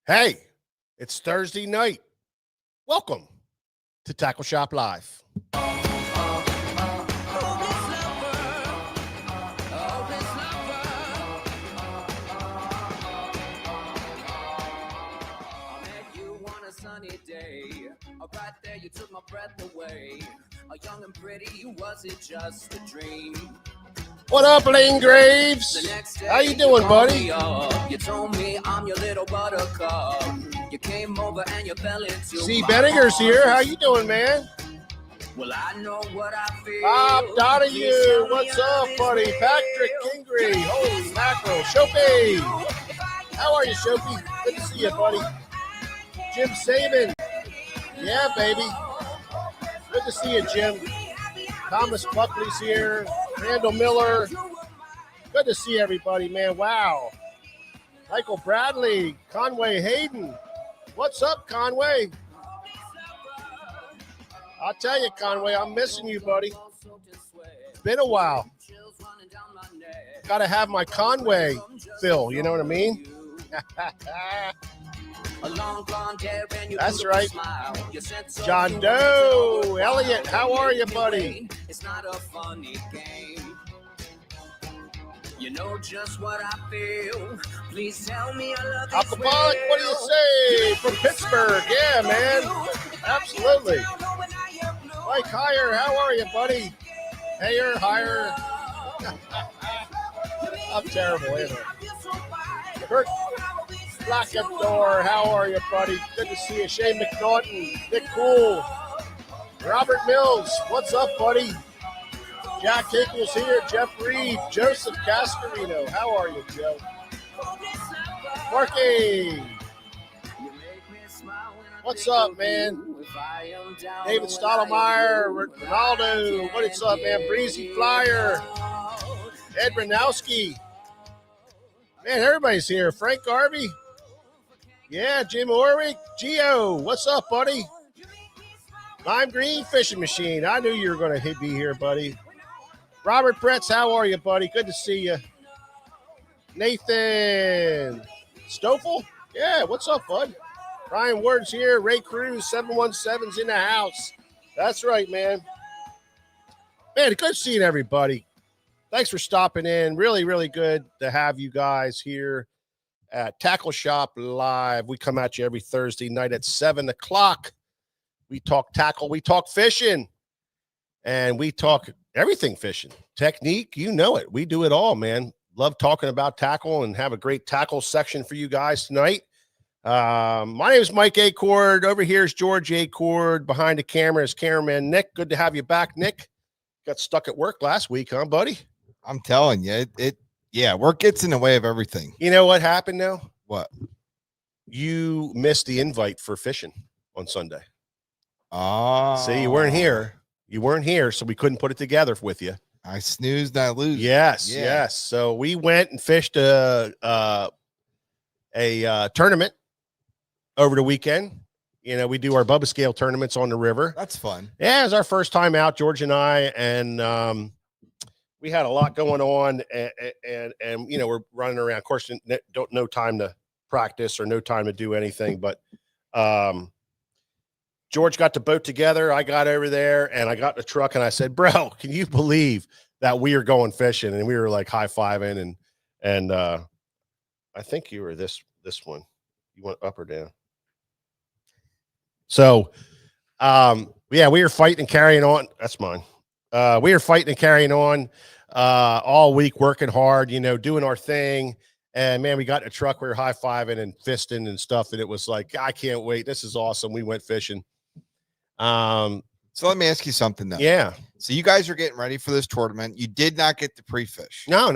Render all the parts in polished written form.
Hey, it's Thursday night. Welcome to Tackle Shop Live. Sunny day, right there you took my breath away. A young and pretty, was it just a dream? What up, Lane Graves? How you doing, buddy? You told me I'm your little buttercup. You came over and you fell into See, Benninger's here. How you doing, man? Well, I know what I feel. Bob Donahue, what's up, buddy? Patrick Kingry, holy mackerel. Shopee, how are you, Shopee? Good to see you, buddy. Jim Saban, yeah, baby. Good to see you, Jim. Thomas Buckley's here. Randall Miller. Good to see everybody, man. Wow. Michael Bradley, Conway Hayden. What's up, Conway? I'll tell you, Conway, I'm missing you, buddy. It's been a while. Got to have my Conway fill, you know what I mean? That's right. John Doe. Elliot, how are you, buddy? It's not a funny game. You know just what I feel. Please tell me I love you. Alcoholic, what do you say? From Pittsburgh. Yeah, man. Absolutely. Mike Heyer, how are you, buddy? Heyer, Heyer. I'm terrible, ain't I? Kurt Blackador, how are you, buddy? Good to see you. Shane McNaughton, Nick Cool, Robert Mills, what's up, buddy? Jack Hickles here, Jeff Reed, Joseph Cascarino, how are you, Joe? Marky, what's up, man? David Stottlemyre, Ronaldo, what's up, man? Breezy Flyer, Ed Ranowski. Man, everybody's here. Frank Garvey. Yeah, Jim Orwick. Gio, what's up, buddy? Lime Green Fishing Machine. I knew you were going to be here, buddy. Robert Pretz, how are you, buddy? Good to see you. Nathan Stoffel. Yeah, what's up, bud? Ryan Ward's here. Ray Cruz, 717's in the house. That's right, man. Man, good seeing everybody. Thanks for stopping in. Really, really good to have you guys here at Tackle Shop Live. We come at you every Thursday night at 7 o'clock. We talk tackle, we talk fishing, and we talk everything fishing. Technique, you know it. We do it all, man. Love talking about tackle and have a great tackle section for you guys tonight. My name is Mike Acord. Over here is George Acord. Behind the camera is cameraman Nick. Good to have you back, Nick. Got stuck at work last week, huh, buddy? I'm telling you, yeah, work gets in the way of everything. You know what happened now? What? You missed the invite for fishing on Sunday. Oh. See, you weren't here. You weren't here, so we couldn't put it together with you. I snoozed, I lose. Yes, Yeah. yes. So we went and fished a tournament over the weekend. You know, we do our Bubba Scale tournaments on the river. That's fun. Yeah, it was our first time out, George and I, and we had a lot going on, and you know, we're running around. Of course, don't no time to practice or no time to do anything. But George got the boat together. I got over there, and I got in the truck, and I said, "Bro, can you believe that we are going fishing?" And we were like high fiving, and I think you were this one. You went up or down? So, yeah, we were fighting and carrying on. That's mine. We were fighting and carrying on all week, working hard, you know, doing our thing. And man, we got in a truck, we were high-fiving and fisting and stuff. And it was like, I can't wait. This is awesome. We went fishing. So let me ask you something though. Yeah. So you guys are getting ready for this tournament. You did not get to pre-fish. No.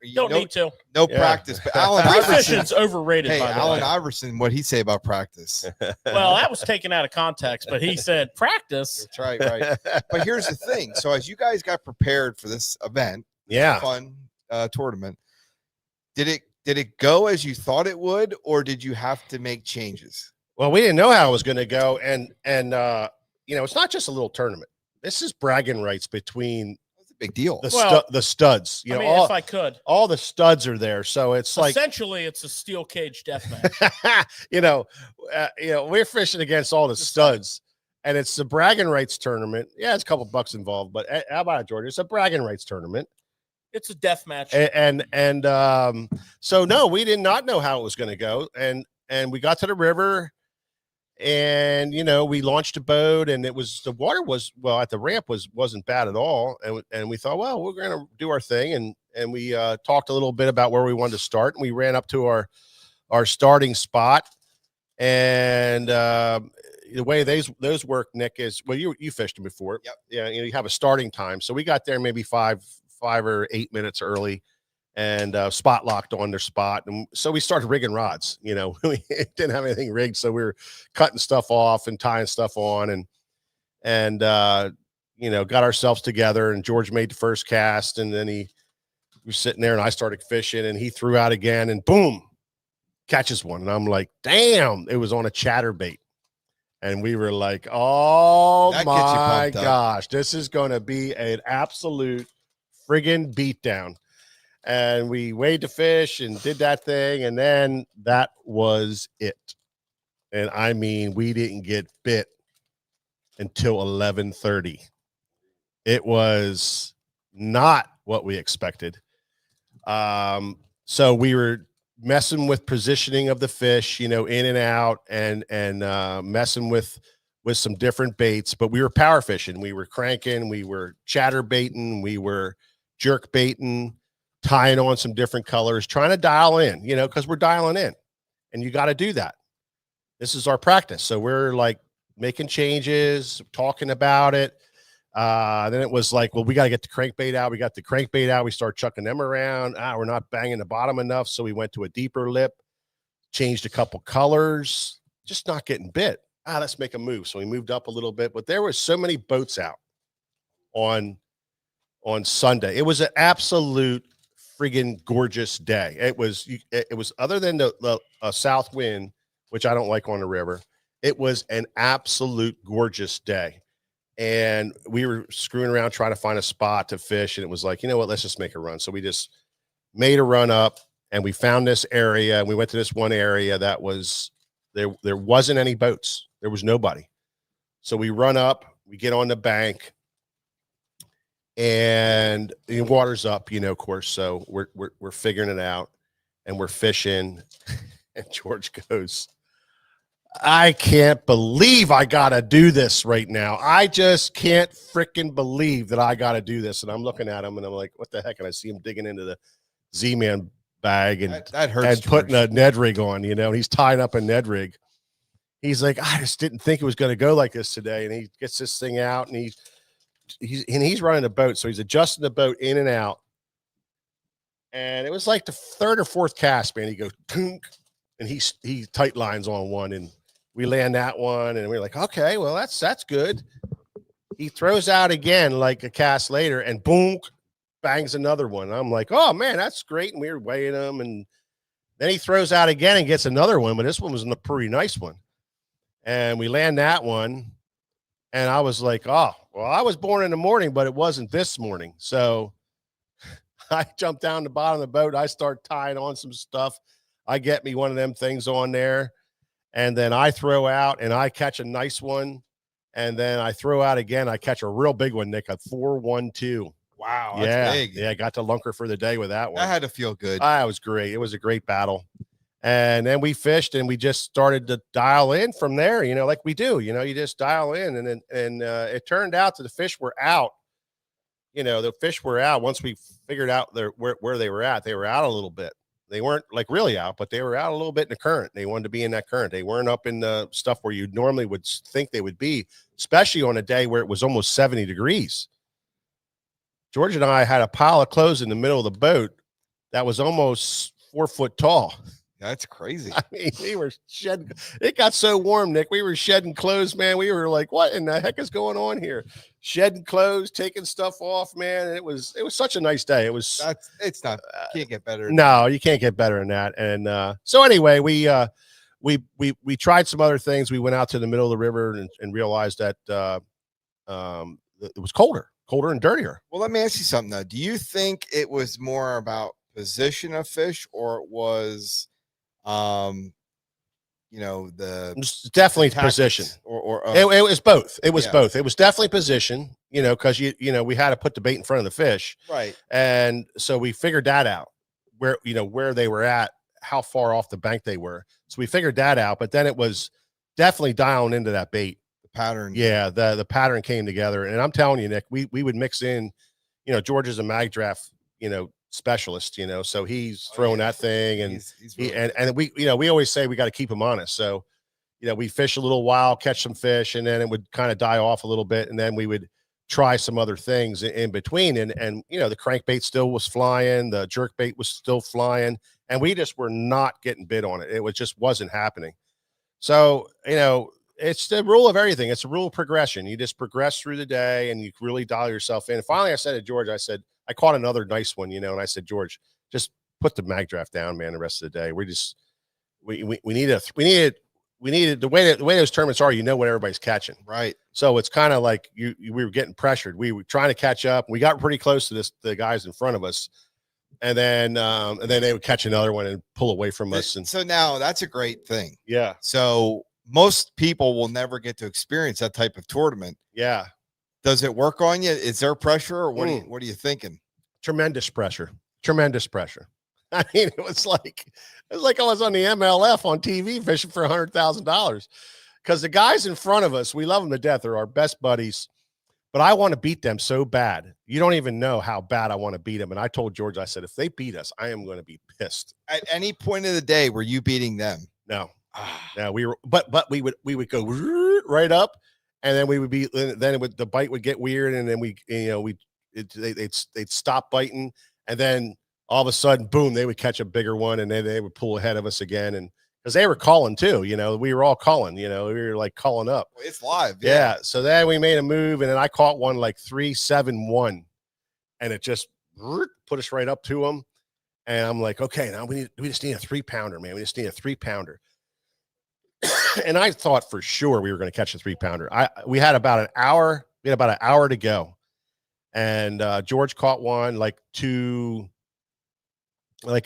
You don't need to. No Yeah. practice. But Alan Pre-fishing's Iverson, overrated, hey, by the Alan way. Iverson, what'd he say about practice? Well, that was taken out of context, but he said practice. That's right, right. But here's the thing. So as you guys got prepared for this event, Yeah. fun tournament, did it go as you thought it would, or did you have to make changes? Well, we didn't know how it was going to go. And you know, it's not just a little tournament. This is bragging rights between Big deal. The studs. You I know, mean, if I could. all the studs are there, so it's like Essentially, it's a steel cage death match. we're fishing against all the studs, and it's the bragging rights tournament. Yeah, it's a couple bucks involved, but how about it, George? It's a bragging rights tournament. It's a death match. So no, we did not know how it was going to go, and we got to the river. And we launched a boat, and the water was at the ramp wasn't bad at all, and we thought, well, we're going to do our thing, and we talked a little bit about where we wanted to start, and we ran up to our starting spot, and the way those work, Nick, is, well, you fished them before. Yep. Yeah, you have a starting time, so we got there maybe 5 or 8 minutes early. And spot locked on their spot. And so we started rigging rods. We didn't have anything rigged. So we were cutting stuff off and tying stuff on and got ourselves together. And George made the first cast. And then he was sitting there and I started fishing and he threw out again and boom, catches one. And I'm like, damn, it was on a chatterbait. And we were like, oh my gosh, this is going to be an absolute friggin' beatdown. And we weighed the fish and did that thing. And then that was it. And I mean, we didn't get bit until 11:30. It was not what we expected. So we were messing with positioning of the fish, in and out and messing with some different baits, but we were power fishing. We were cranking, we were chatterbaiting, we were jerk baiting, tying on some different colors, trying to dial in, because we're dialing in and you got to do that. This is our practice. So we're like making changes, talking about it. Then it was like, well, we got to get the crankbait out. We got the crankbait out. We start chucking them around. We're not banging the bottom enough. So we went to a deeper lip, changed a couple colors, just not getting bit. Let's make a move. So we moved up a little bit, but there were so many boats out on Sunday. It was an absolute friggin' gorgeous day. It was other than the south wind, which I don't like on the river. It was an absolute gorgeous day. And we were screwing around trying to find a spot to fish. And it was like, you know what, let's just make a run. So we just made a run up and we found this area. And we went to this one area that was, there wasn't any boats. There was nobody. So we run up, we get on the bank, and the water's up, of course. So we're figuring it out and we're fishing. And George goes, I can't believe I got to do this right now. I just can't freaking believe that I got to do this. And I'm looking at him and I'm like, what the heck? And I see him digging into the Z-Man bag and that hurts, and putting a Ned rig on, and he's tying up a Ned rig. He's like, I just didn't think it was going to go like this today. And he gets this thing out and he's running the boat. So he's adjusting the boat in and out. And it was like the third or fourth cast, man. He goes, Tunk, and he tight lines on one and we land that one. And we're like, okay, well, that's good. He throws out again, like a cast later, and boom, bangs another one. I'm like, oh man, that's great. And we were weighing them. And then he throws out again and gets another one, but this one was a pretty nice one. And we land that one. And I was like, oh, well, I was born in the morning, but it wasn't this morning. So I jump down the bottom of the boat. I start tying on some stuff. I get me one of them things on there. And then I throw out and I catch a nice one. And then I throw out again. I catch a real big one, Nick, a 4-1-2. Wow. That's big. Yeah. I got to lunker for the day with that one. That had to feel good. It was great. It was a great battle. And then we fished and we just started to dial in from there, like we do, you just dial in and it turned out that the fish were out. The fish were out once we figured out where they were at. They were out a little bit. They weren't like really out, but they were out a little bit in the current. They wanted to be in that current. They weren't up in the stuff where you normally would think they would be, especially on a day where it was almost 70 degrees. George and I had a pile of clothes in the middle of the boat that was almost 4 foot tall. That's crazy. I mean, we were shedding. It got so warm, Nick. We were shedding clothes, man. We were like, what in the heck is going on here? Shedding clothes, taking stuff off, man. And it was such a nice day. It's not, can't get better. No, you can't get better than that. And so anyway, we tried some other things. We went out to the middle of the river and realized that it was colder. colder and dirtier. Well, let me ask you something though. Do you think it was more about position of fish, or it was, It's definitely tactics, position. or It was both. It was Yeah. both. It was definitely position, because we had to put the bait in front of the fish. right? And so we figured that out, where they were at, how far off the bank they were. So we figured that out, but then it was definitely dialing into that bait. The pattern. Yeah, the pattern came together. And I'm telling you, Nick, we would mix in, George is a mag draft, specialist, so he's throwing that thing, and he's really and we always say we got to keep him honest. So, we fish a little while, catch some fish, and then it would kind of die off a little bit, and then we would try some other things in between. And the crankbait still was flying, the jerkbait was still flying, and we just were not getting bit on it. It just wasn't happening. So, it's the rule of everything. It's a rule of progression. You just progress through the day and you really dial yourself in. And finally, I said to George, I caught another nice one, and I said, George, just put the mag draft down, man, the rest of the day. We needed the way those tournaments are, what everybody's catching. right. So it's kind of like we were getting pressured. We were trying to catch up. We got pretty close to the guys in front of us. And then they would catch another one and pull away from us. And So now that's a great thing. yeah. So most people will never get to experience that type of tournament. Yeah. Does it work on you? Is there pressure, or what are you thinking? Tremendous pressure. Tremendous pressure. I mean, it was like I was on the MLF on TV fishing for $100,000, because the guys in front of us, we love them to death. They're our best buddies, but I want to beat them so bad. You don't even know how bad I want to beat them. And I told George, I said, if they beat us, I am going to be pissed. At any point of the day, were you beating them? No, we were, but we would go right up, and then we would be, then the bite would get weird, and then they'd stop biting, and then all of a sudden, boom, they would catch a bigger one, and then they would pull ahead of us again. And because they were calling too, we were all calling, we were like calling up. It's live. Yeah. So then we made a move, and then I caught one like 3-7-1, and it just put us right up to them. And I'm like, okay, now we just need a 3-pounder, man. We just need a 3-pounder. And I thought for sure we were going to catch a 3-pounder. We had about an hour. We had about an hour to go, and George caught one like a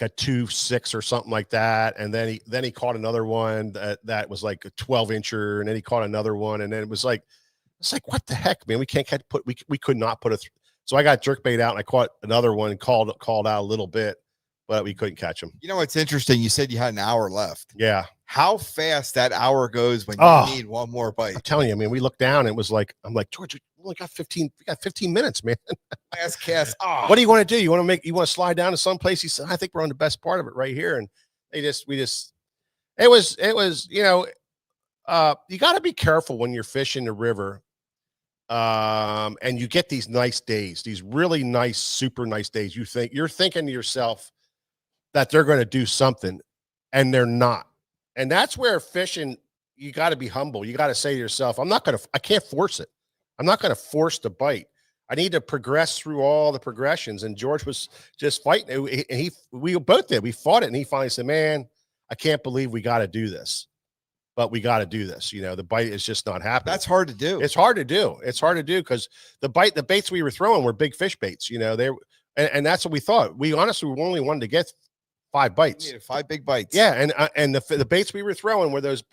2.6 or something like that. And then he caught another one that was like a 12-incher, and then he caught another one, and then it's like, what the heck, man? We can't we could not put so I got jerkbait out, and I caught another one and called out a little bit, but we couldn't catch him. What's interesting? You said you had an hour left. Yeah. How fast that hour goes when you need one more bite. I'm telling you, I mean, we looked down, and it was like, I'm like, George, we only got 15 minutes, man. Last cast. What do you want to do? You want to slide down to some place? He said, I think we're on the best part of it right here. And it was, you got to be careful when you're fishing the river. And you get these nice days, these really nice, super nice days. You're thinking to yourself that they're going to do something, and they're not. And that's where fishing, you got to be humble. You got to say to yourself, I can't force it. I'm not going to force the bite. I need to progress through all the progressions. And George was just fighting. And we both did. We fought it. And he finally said, man, I can't believe we got to do this, but we got to do this. The bite is just not happening. That's hard to do. It's hard to do. It's hard to do because the baits we were throwing were big fish baits, and that's what we thought. We honestly only wanted to get 5 bites. 5 big bites. Yeah. And the baits we were throwing were those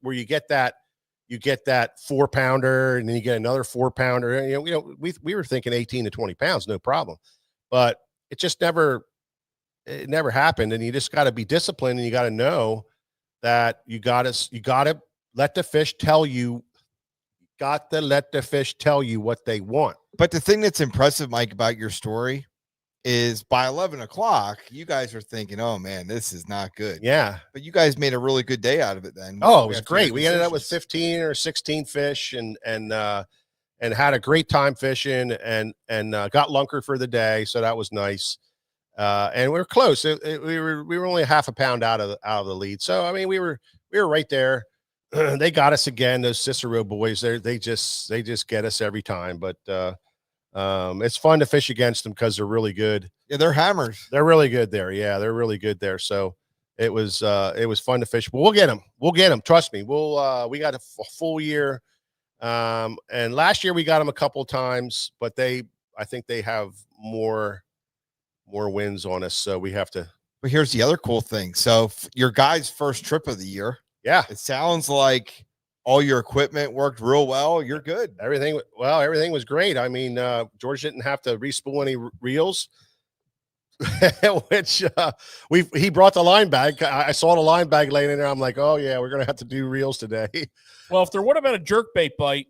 where you get that 4-pounder, and then you get another 4-pounder. We were thinking 18 to 20 pounds, no problem, but it just never happened. And you just got to be disciplined, and you got to know that you got to let the fish tell you. Got to let the fish tell you what they want. But the thing that's impressive, Mike, about your story is by 11 o'clock, you guys are thinking, oh man, this is not good. Yeah. But you guys made a really good day out of it then. Oh, it was great. We ended up with 15 or 16 fish and had a great time fishing and got lunker for the day. So that was nice. And we were close. We were only a half a pound out of the lead. So, I mean, we were right there. They got us again. Those Cicero boys, they just get us every time. But it's fun to fish against them because they're really good. Yeah, they're hammers. They're really good there. Yeah, they're really good there. So it was fun to fish. But we'll get them. We'll get them. Trust me. We got a full year And last year we got them a couple times, but I think they have more wins on us. So we have to. But here's the other cool thing. So your guy's first trip of the year. Yeah. It sounds like all your equipment worked real well. You're good. Everything was great. I mean, George didn't have to respool any reels, which he brought the line bag. I saw the line bag laying in there. I'm like, oh yeah, we're gonna have to do reels today. Well, if there would have been a jerkbait bite,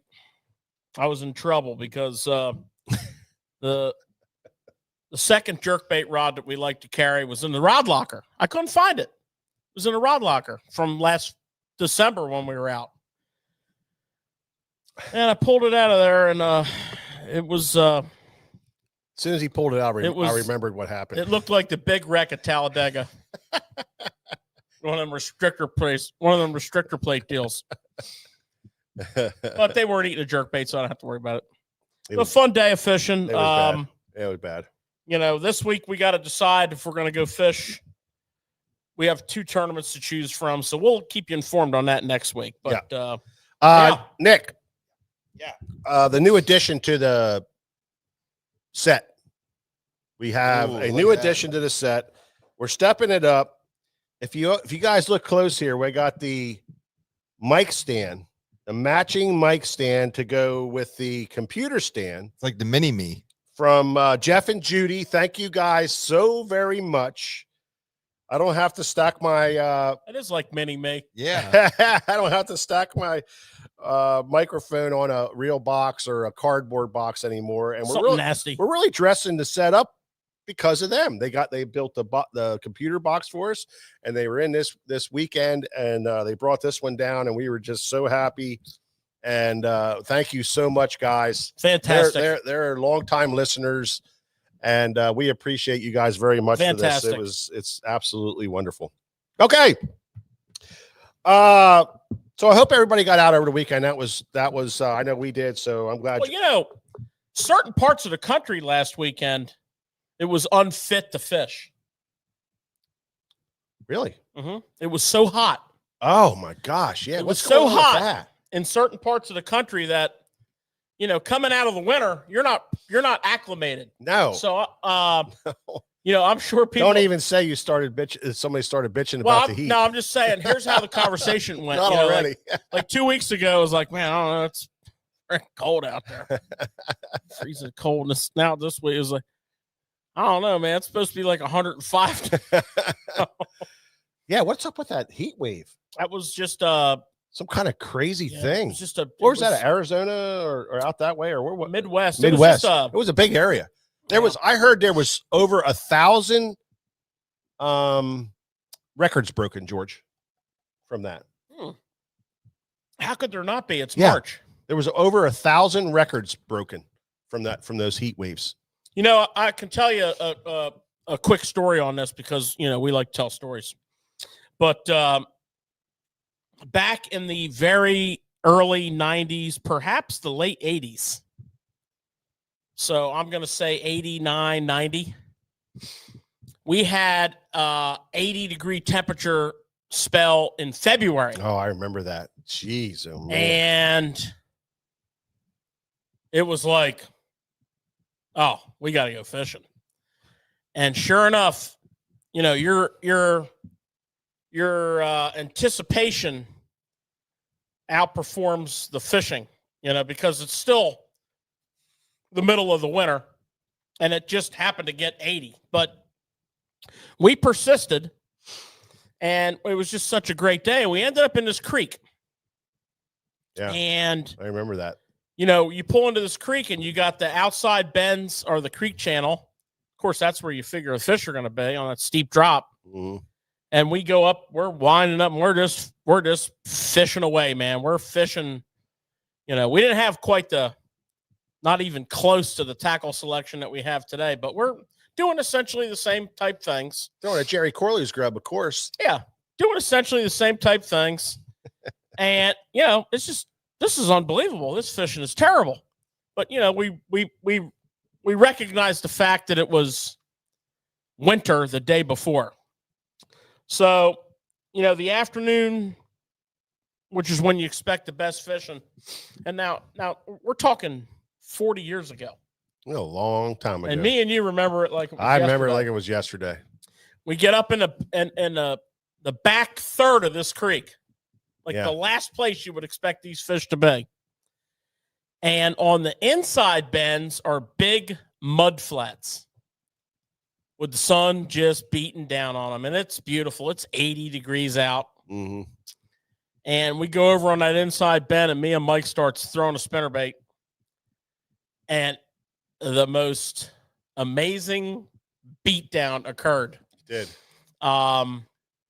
I was in trouble because the second jerkbait rod that we like to carry was in the rod locker. I couldn't find it. It was in a rod locker from last December when we were out. And I pulled it out of there, and it was. As soon as he pulled it out, I remembered what happened. It looked like the big wreck at Talladega. One of them restrictor plate deals. But they weren't eating a jerkbait, so I don't have to worry about it. It was a fun day of fishing. It was bad. It was bad. This week we got to decide if we're going to go fish. We have 2 tournaments to choose from, so we'll keep you informed on that next week. But Nick. Yeah. The new addition to the set. We have a new addition to the set. We're stepping it up. If you guys look close here, we got the mic stand, the matching mic stand to go with the computer stand. It's like the mini me from Jeff and Judy. Thank you guys so very much. I don't have to stack my it is like mini me. Yeah. I don't have to stack my microphone on a real box or a cardboard box anymore. And Something nasty. We're really dressing the setup because of them. They built the computer box for us, and they were in this weekend, and they brought this one down, and we were just so happy. And thank you so much, guys. Fantastic. They're longtime listeners, and we appreciate you guys very much. Fantastic. For this. It's absolutely wonderful. Okay. So I hope everybody got out over the weekend. That was I know we did. So I'm glad. Well, certain parts of the country last weekend, it was unfit to fish. Really? Mm-hmm. It was so hot. Oh my gosh! Yeah, it was so hot in certain parts of the country that coming out of the winter, you're not acclimated. No. So I'm sure people don't even say you started bitching. Somebody started bitching about the heat. No, I'm just saying. Here's how the conversation went. Not already. Like 2 weeks ago, I was like, man, I don't know, it's cold out there, freezing cold. Now this week is like, I don't know, man. It's supposed to be like 105. Yeah, what's up with that heat wave? That was just some kind of crazy thing. It was just that? Arizona or out that way or what? Midwest. Midwest. It was a big area. I heard there was over 1,000 records broken, George, from that. How could there not be? It's March. There was over 1,000 records broken from those heat waves. I can tell you a quick story on this because, we like to tell stories. But back in the very early 90s, perhaps the late 80s, so I'm going to say 89, 90, we had 80-degree temperature spell in February. Oh, I remember that. Jeez, oh man. And it was like, oh, we got to go fishing. And sure enough, your anticipation outperforms the fishing, because it's still the middle of the winter and it just happened to get 80. But we persisted and it was just such a great day. We ended up in this creek. Yeah. And I remember that. You pull into this creek and you got the outside bends or the creek channel. Of course, that's where you figure the fish are going to be on that steep drop. Mm-hmm. And we go up, we're winding up, and we're just fishing away, man. We're fishing. We didn't have quite not even close to the tackle selection that we have today, but we're doing essentially the same type things. Throwing a Jerry Corley's grub, of course. Yeah, doing essentially the same type things. And, it's just, this is unbelievable. This fishing is terrible. But, we recognized the fact that it was winter the day before. So, the afternoon which is when you expect the best fishing. And now we're talking 40 years ago. A long time ago. And me and you remember it like it was I remember yesterday. it like it was yesterday. We get up in the back third of this creek, like Yeah. the last place you would expect these fish to be. And on the inside bends are big mud flats with the sun just beating down on them. And it's beautiful. It's 80 degrees out. Mm-hmm. And we go over on that inside bend, and me and Mike starts throwing a spinnerbait. And the most amazing beatdown occurred. Did. Um,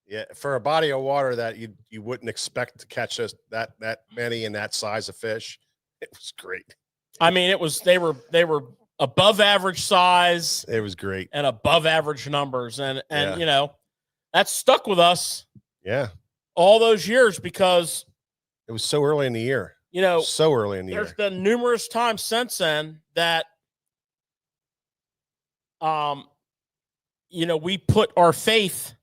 Yeah, for a body of water that you wouldn't expect to catch us that many and that size of fish, it was great. I mean, they were above average size. It was great. And above average numbers. And Yeah. you know, that stuck with us Yeah. all those years because It was so early in the year. you know, So early in the there's year. been numerous times since then that you know, we put our faith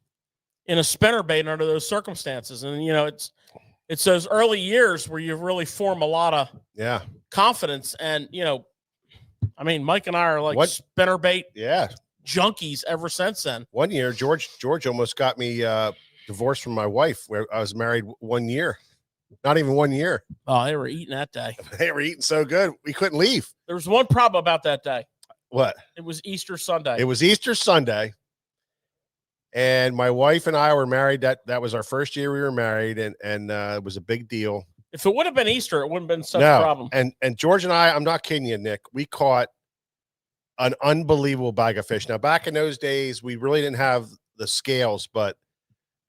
in a spinnerbait under those circumstances. And you know, it's those early years where you really form a lot of Yeah. confidence. And you know, I mean, Mike and I are like spinnerbait Yeah. junkies ever since then. One year, George almost got me divorced from my wife, where I was married 1 year. Not even 1 year. Oh, they were eating that day. They were eating so good. We couldn't leave. There was one problem about that day. What? It was Easter Sunday. It was Easter Sunday. And my wife and I were married. That was our first year we were married, and it was a big deal. If it would have been Easter, it wouldn't have been such a problem. And George and I, I'm not kidding you, Nick, we caught an unbelievable bag of fish. Now, back in those days, we really didn't have the scales, but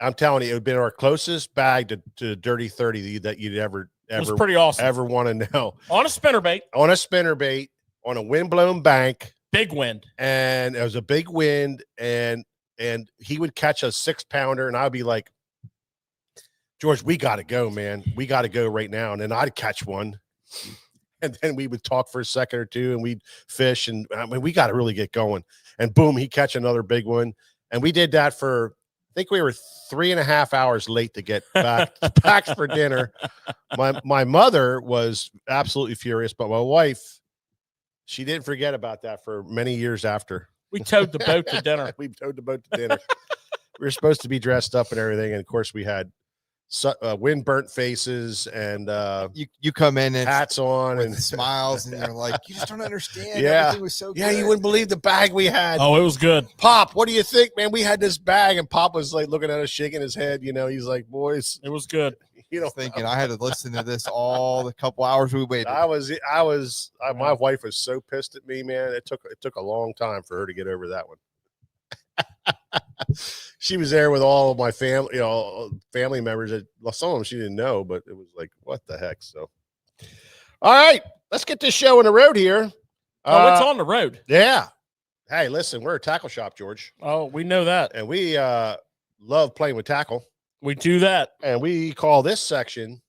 I'm telling you, it would have been our closest bag to Dirty 30 that you'd ever It was pretty awesome. ever want to know. On a spinnerbait. On a spinnerbait, on a windblown bank. Big wind. And it was a big wind, and he would catch a 6-pounder, and I'd be like, George, we got to go, man. We got to go right now. And then I'd catch one. And then we would talk for a second or two, and we'd fish. And I mean, we got to really get going. And boom, he'd catch another big one. And we did that for, I think we were 3.5 hours late to get back for dinner. My mother was absolutely furious, but my wife, she didn't forget about that for many years after. We towed the boat to dinner. We towed the boat to dinner. We were supposed to be dressed up and everything. And of course we had wind burnt faces, and you come in and hats on with and smiles, and you're like, you just don't understand. Yeah. Everything was so good. yeah, you wouldn't believe the bag we had. Oh, it was good. Pop, what do you think, man? We had this bag, and Pop was like looking at us, shaking his head. You know, he's like, boys, It was good. you know, Thinking I had to listen to this all the couple hours we waited. my wife was so pissed at me, man. It took a long time for her to get over that one. She was there with all of my family, you know, family members. Some of them she didn't know, but it was like, what the heck? So, all right, let's get this show on the road here. Oh, it's on the road. Yeah. Hey, listen, we're a tackle shop, George, Oh, we know that. and we love playing with tackle, We do that. and we call this section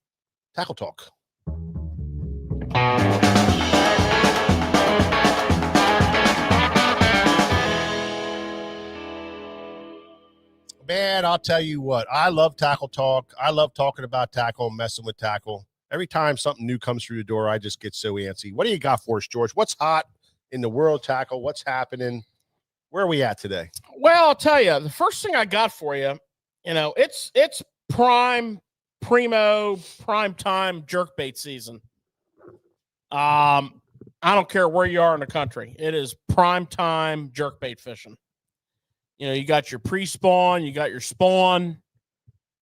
Tackle Talk. Man, I'll tell you what, I love tackle talk. I love talking about tackle and messing with tackle. Every time something new comes through the door, I just get so antsy. What do you got for us, George? What's hot in the world of tackle? What's happening? Where are we at today? Well, I'll tell you, the first thing I got for you, you know, it's prime time jerkbait season. I don't care where you are in the country. It is prime time jerkbait fishing. You know, you got your pre-spawn, you got your spawn.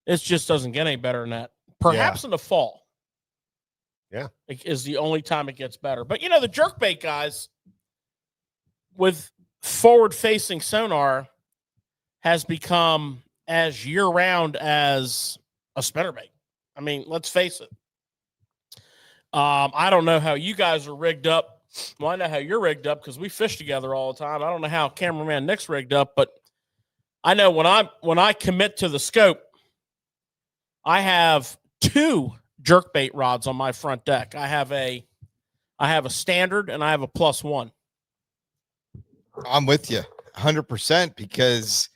It just doesn't get any better than that. Perhaps in the fall. Yeah. Is the only time it gets better. But, you know, the jerkbait guys with forward-facing sonar has become as year-round as a spinnerbait. I mean, let's face it. I don't know how you guys are rigged up. Well, I know how you're rigged up because we fish together all the time. I don't know how cameraman Nick's rigged up, but I know when I commit to the scope, I have 2 jerkbait rods on my front deck. I have a standard and I have a +1. I'm with you 100% because,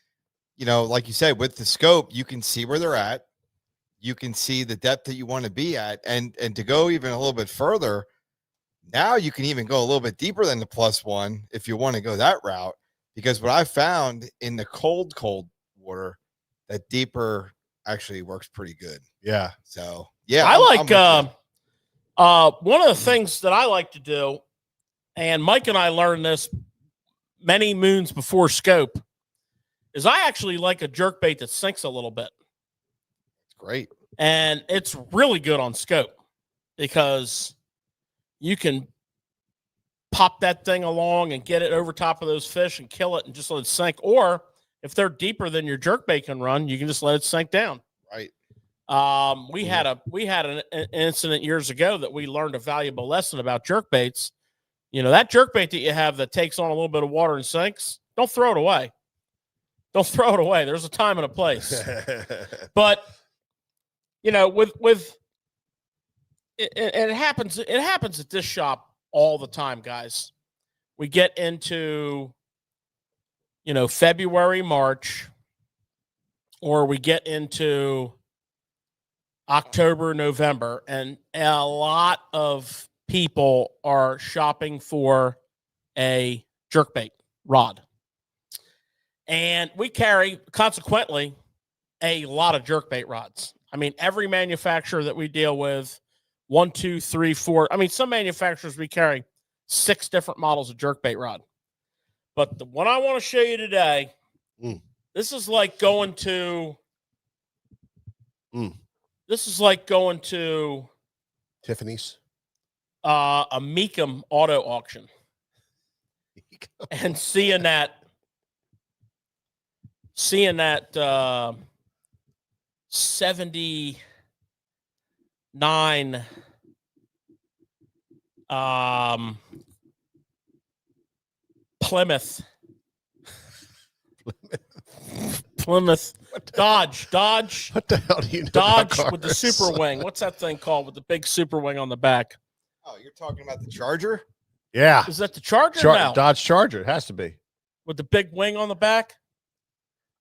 you know, like you said, with the scope, you can see where they're at. you can see the depth that you want to be at. And to go even a little bit further, now you can even go a little bit deeper than the +1 if you want to go that route. Because what I found in the cold water, that deeper actually works pretty good. Yeah. So yeah, I I'm with you. one of the things that I like to do, and Mike and I learned this many moons before scope, is I actually like a jerkbait that sinks a little bit. It's great. And it's really good on scope because you can pop that thing along and get it over top of those fish and kill it and just let it sink. Or if they're deeper than your jerkbait can run, you can just let it sink down. Right. We had an incident years ago that we learned a valuable lesson about jerkbaits. You know, that jerkbait that you have that takes on a little bit of water and sinks, don't throw it away. Don't throw it away. There's a time and a place. But you know, it happens at this shop all the time, guys. We get into, you know, February, March, or we get into October, November, and a lot of people are shopping for a jerkbait rod. And we carry, consequently, a lot of jerkbait rods. I mean, every manufacturer that we deal with, 1, 2, 3, 4. I mean, some manufacturers we carry 6 different models of jerkbait rod. But the one I want to show you today, this is like going to Tiffany's. A Meekum auto auction and seeing that 79 Plymouth Dodge. What the hell do you know Dodge about with the cars? super wing. What's that thing called with the big super wing on the back? Oh, you're talking about the Charger? Yeah. Is that the Charger? No. Dodge Charger. It has to be. With the big wing on the back?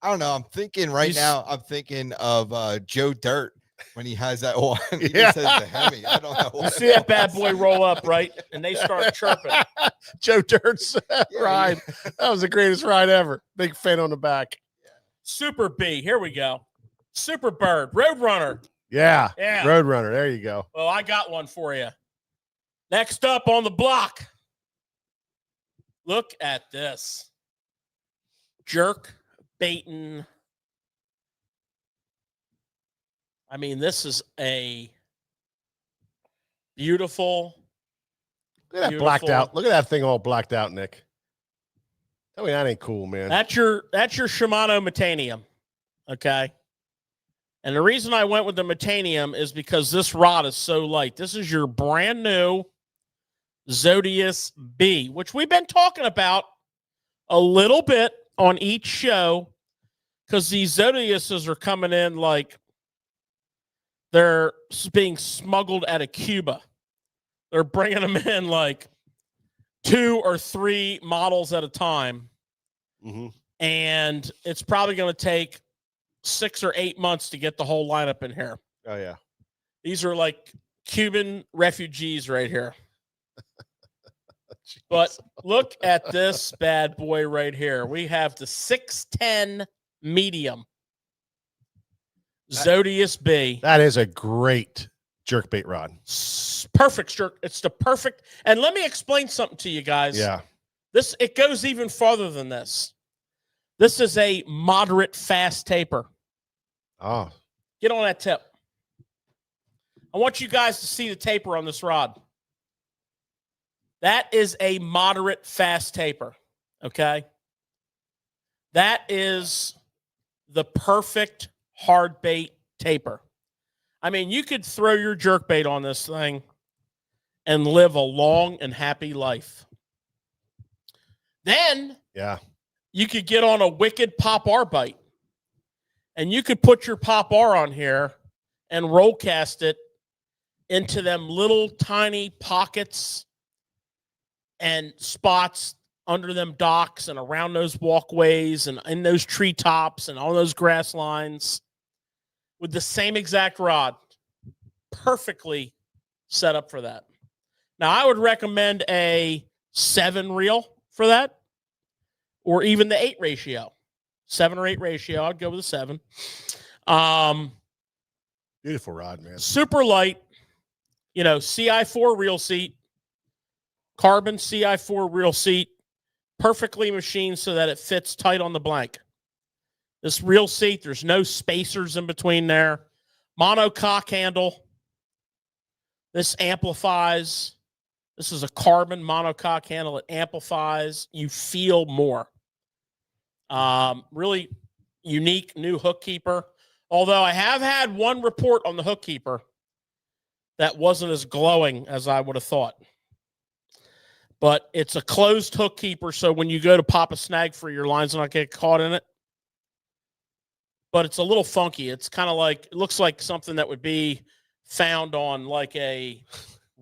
I don't know. I'm thinking now. I'm thinking of Joe Dirt when he has that one. He just says the Hemi. I don't know. You see that bad boy roll up, right? And they start chirping. Joe Dirt's ride. That was the greatest ride ever. Big fan on the back. Super B. Here we go. Super Bird. Roadrunner. Yeah. Yeah. Roadrunner. There you go. Well, I got one for you. Next up on the block. Look at this. Jerk baiting. I mean, this is a beautiful. Look at that blacked out. Look at that thing all blacked out, Nick. Tell me that ain't cool, man. That's your Shimano Metanium. Okay. And the reason I went with the Metanium is because this rod is so light. This is your brand new Zodius B, which we've been talking about a little bit on each show because these Zodiuses are coming in like they're being smuggled out of Cuba. They're bringing them in like 2 or 3 models at a time. Mm-hmm. And it's probably going to take 6 or 8 months to get the whole lineup in here. Oh, yeah. These are like Cuban refugees right here. But look at this bad boy right here. We have the 610 medium Zodius B. That is a great jerkbait rod. Perfect jerk. It's the perfect. And let me explain something to you guys. Yeah. It goes even farther than this. This is a moderate fast taper. Oh. Get on that tip. I want you guys to see the taper on this rod. That is a moderate fast taper. Okay. That is the perfect hard bait taper. I mean, you could throw your jerkbait on this thing and live a long and happy life. Then you could get on a wicked pop R bite. And you could put your pop R on here and roll cast it into them little tiny pockets and spots under them docks and around those walkways and in those treetops and on those grass lines. with the same exact rod. Perfectly set up for that. Now, I would recommend a 7 reel for that, or even the 8 ratio. 7 or 8 ratio. I'd go with a 7. Beautiful rod, man. Super light, CI4 reel seat, carbon CI4 reel seat, perfectly machined so that it fits tight on the blank. This reel seat, there's no spacers in between there. Monocoque handle. This amplifies. This is a carbon monocoque handle. It amplifies. You feel more. Really unique new hook keeper. Although I have had one report on the hook keeper that wasn't as glowing as I would have thought. But it's a closed hook keeper, so when you go to pop a snag for your lines not get caught in it. But it's a little funky. It's kind of like, it looks like something that would be found on like a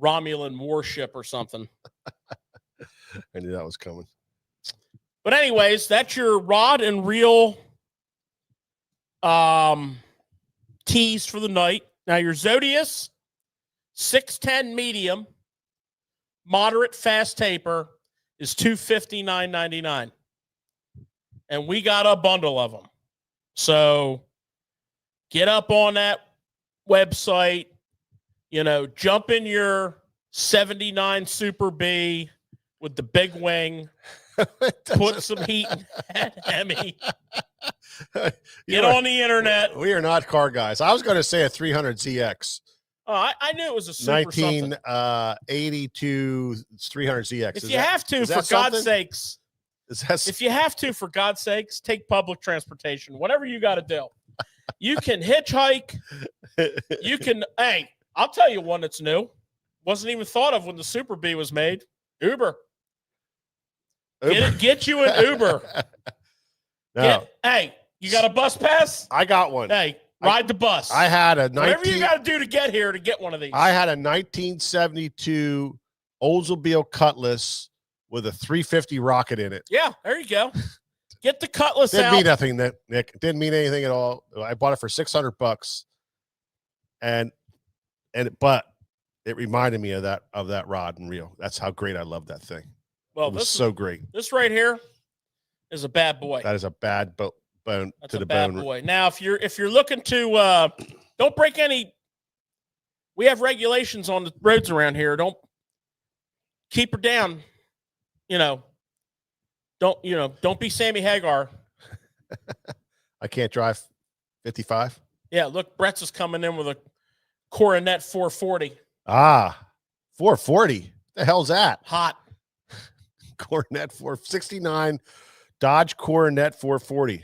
Romulan warship or something. I knew that was coming. But anyways, that's your rod and reel tees for the night. Now your Zodius 610 medium, moderate fast taper is $259.99. And we got a bundle of them. So get up on that website, jump in your 79 Super B with the big wing, put some heat in that Hemi. Get on the internet. We are not car guys. I was going to say a 300 ZX. Oh, I knew it was a super 1982 300 ZX. If you have to, for God's sakes. If you have to, for God's sakes, take public transportation. Whatever you got to do. You can hitchhike. You can. Hey, I'll tell you one that's new. Wasn't even thought of when the Super B was made. Uber. Get you an Uber. No. Hey, you got a bus pass? I got one. Hey, ride the bus. I had a whatever you got to do to get here to get one of these. I had a 1972 Oldsmobile Cutlass with a 350 rocket in it. Yeah, there you go. Get the Cutlass Didn't out. mean nothing, Nick. Didn't mean anything at all. I bought it for $600, but it reminded me of that rod and reel. That's how great I love that thing. Well, it was so great. This right here is a bad boy. That is a bad bone That's to a the bad bone. boy. Now, if you're looking to don't break any. We have regulations on the roads around here. Don't keep her down. Don't be Sammy Hagar. I can't drive 55. Yeah, look, Brett's is coming in with a Coronet 440. 440. The hell's that? Hot. Coronet 469 Dodge Coronet 440.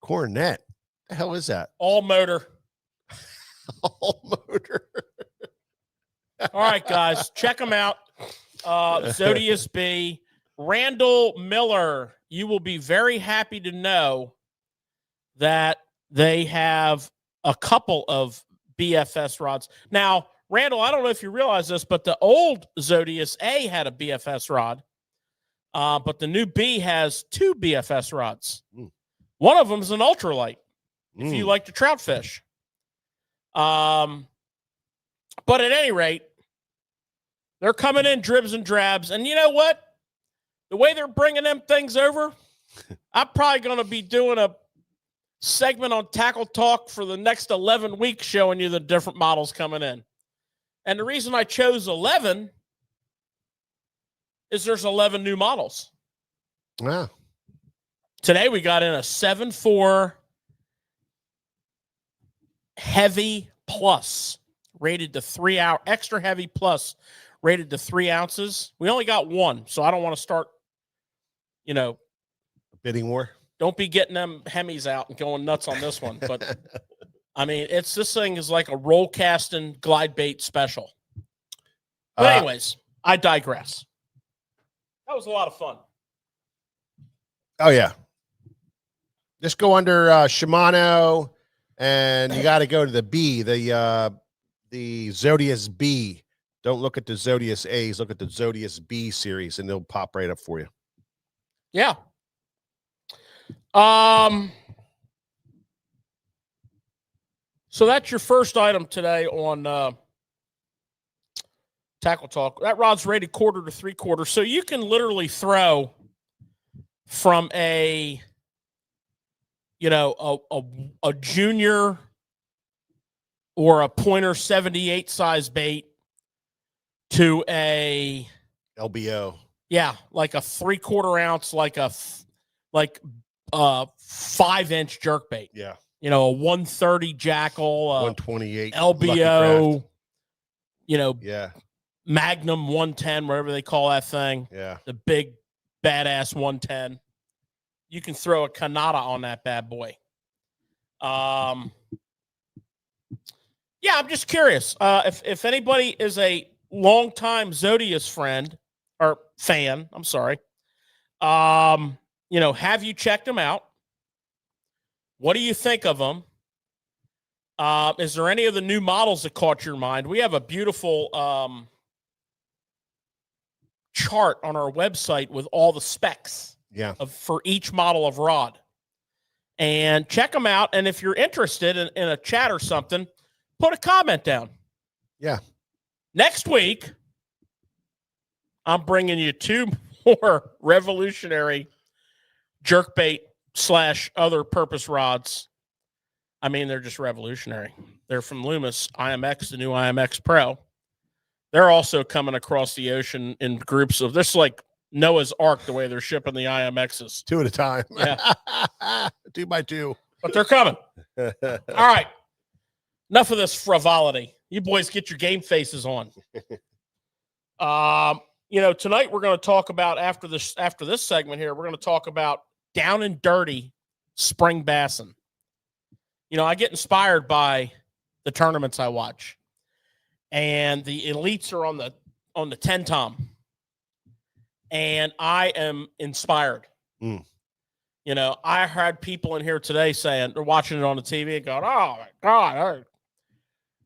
Coronet. The hell is that? All motor. All motor. All right, guys, check them out. Zodius B. Randall Miller. You will be very happy to know that they have a couple of BFS rods. Now, Randall, I don't know if you realize this, but the old Zodius A had a BFS rod, but the new B has 2 BFS rods. One of them is an ultralight, if you like to trout fish. But at any rate, they're coming in dribs and drabs. And you know what? The way they're bringing them things over, I'm probably going to be doing a segment on Tackle Talk for the next 11 weeks showing you the different models coming in. And the reason I chose 11 is there's 11 new models. Wow. Today we got in a 7.4 Heavy Plus, rated to 3 hour, extra heavy plus, rated to 3 ounces. We only got one, so I don't want to start, a bidding war. Don't be getting them Hemis out and going nuts on this one. But I mean, this thing is like a roll casting glide bait special. But anyways, I digress. That was a lot of fun. Oh yeah. Just go under Shimano, and you got to go to the B, the Zodius B. Don't look at the Zodius A's. Look at the Zodius B series, and they'll pop right up for you. Yeah. So that's your first item today on Tackle Talk. That rod's rated 1/4 to 3/4, so you can literally throw from a junior or a pointer 78 size bait to a LBO. Yeah, like a 3/4 ounce, like a 5-inch jerkbait. Yeah. A 130 Jackal, 128 LBO, Yeah. Magnum 110, whatever they call that thing. Yeah. The big badass 110. You can throw a Kanata on that bad boy. Yeah, I'm just curious. If anybody is a longtime Zodius friend or fan, I'm sorry. Have you checked them out? What do you think of them? Is there any of the new models that caught your mind? We have a beautiful chart on our website with all the specs for each model of rod. And check them out. And if you're interested in a chat or something, put a comment down. Yeah. Next week, I'm bringing you 2 more revolutionary jerkbait / other purpose rods. I mean, they're just revolutionary. They're from Loomis IMX, the new IMX Pro. They're also coming across the ocean in groups of this, like Noah's Ark, the way they're shipping the IMXs. 2 at a time. Yeah. 2 by 2. But they're coming. All right. Enough of this frivolity. You boys get your game faces on. Tonight we're going to talk about after this segment here, we're going to talk about down and dirty spring bassing. I get inspired by the tournaments I watch, and the elites are on the 10 tom, and I am inspired. I had people in here today saying they're watching it on the TV and going, "Oh my God,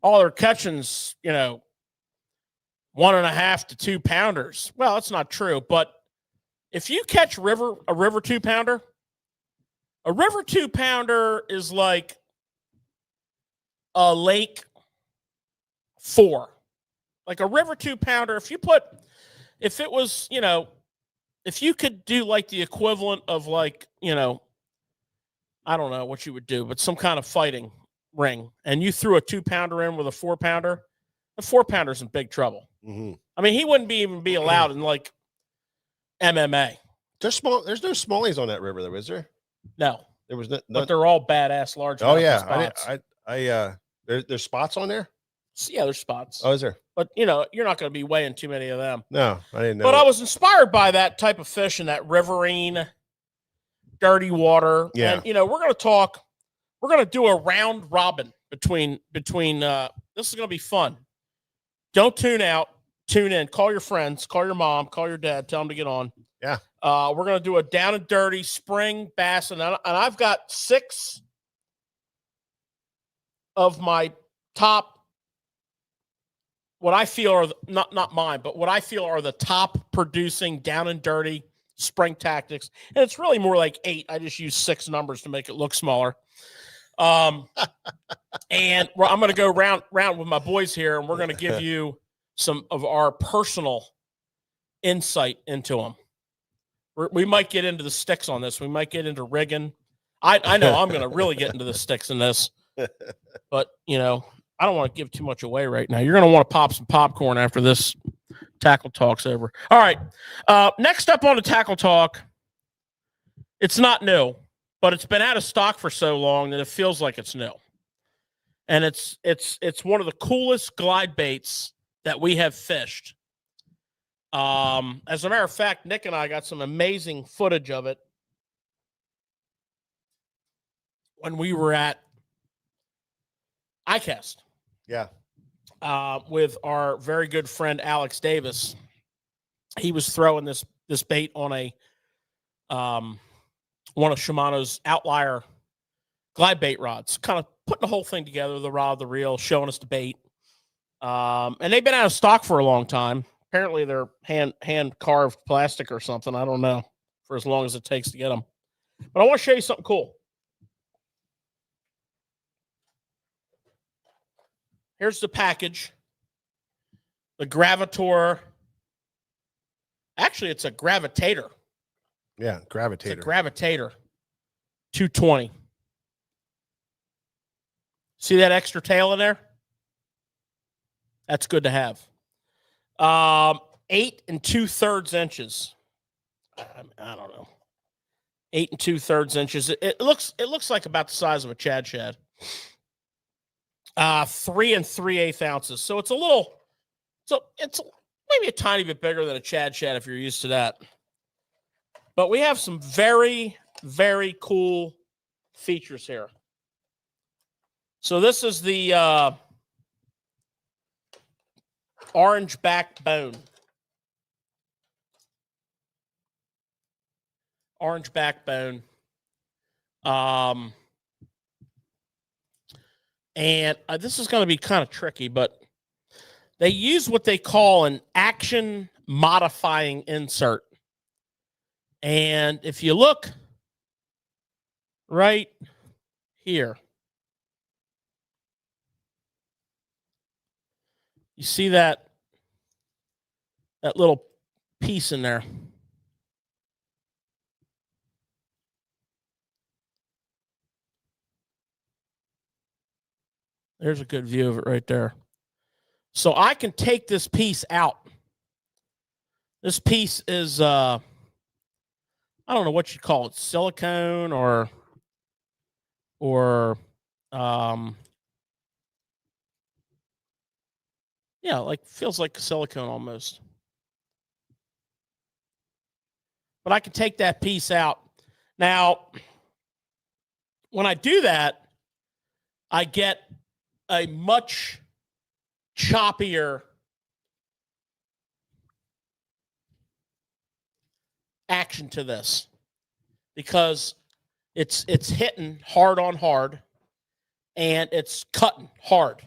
all they're catching's 1.5 to 2 pounders." Well, that's not true, but if you catch a river 2-pounder, a river 2-pounder is like a lake 4. Like a river 2-pounder, if you could do like the equivalent of like, I don't know what you would do, but some kind of fighting ring, and you threw a 2-pounder in with a 4-pounder, the 4-pounder's in big trouble. Mm-hmm. I mean, he wouldn't even be allowed in like MMA. There's no smallies on that river, though, is there? No. There was no, but they're all badass large. Oh yeah, spots. There's spots on there. Yeah, there's spots. Oh, is there? But you're not going to be weighing too many of them. No, I didn't know. But I was inspired by that type of fish and that riverine, dirty water. Yeah. And we're going to talk. We're going to do a round robin between. This is going to be fun. Don't tune out. Tune in. Call your friends. Call your mom. Call your dad. Tell them to get on. Yeah. We're going to do a down and dirty spring bass, and I've got 6 of my top. What I feel are not mine, but what I feel are the top producing down and dirty spring tactics, and it's really more like 8. I just use 6 numbers to make it look smaller. And I'm going to go round with my boys here, and we're going to give you some of our personal insight into them. We might get into the sticks on this. We might get into rigging. I know I'm going to really get into the sticks in this, but I don't want to give too much away right now. You're going to want to pop some popcorn after this tackle talk's over. All right. Next up on the tackle talk, it's not new, but it's been out of stock for so long that it feels like it's new. And it's one of the coolest glide baits that we have fished. As a matter of fact, Nick and I got some amazing footage of it when we were at iCast. Yeah. With our very good friend Alex Davis. He was throwing this bait on a one of Shimano's outlier glide bait rods, kind of putting the whole thing together, the rod, the reel, showing us the bait. And they've been out of stock for a long time. Apparently they're hand carved plastic or something. I don't know, for as long as it takes to get them. But I want to show you something cool. Here's the package. The Gravitator. Actually, it's a Gravitator. Yeah, Gravitator. It's a Gravitator. 220. See that extra tail in there? That's good to have. 8 2/3 inches. I don't know. 8 2/3 inches. It looks like about the size of a Chad Shad. 3 3/8 ounces. So it's it's maybe a tiny bit bigger than a Chad Shad if you're used to that. But we have some very, very cool features here. So this is the orange backbone. Orange backbone. And this is going to be kind of tricky, but they use what they call an action modifying insert. And if you look right here, you see that little piece in there. There's a good view of it right there. So I can take this piece out. This piece is, I don't know what you call it, silicone or yeah, like feels like silicone almost. But I can take that piece out. Now, when I do that, I get a much choppier action to this because it's hitting hard on hard and it's cutting hard.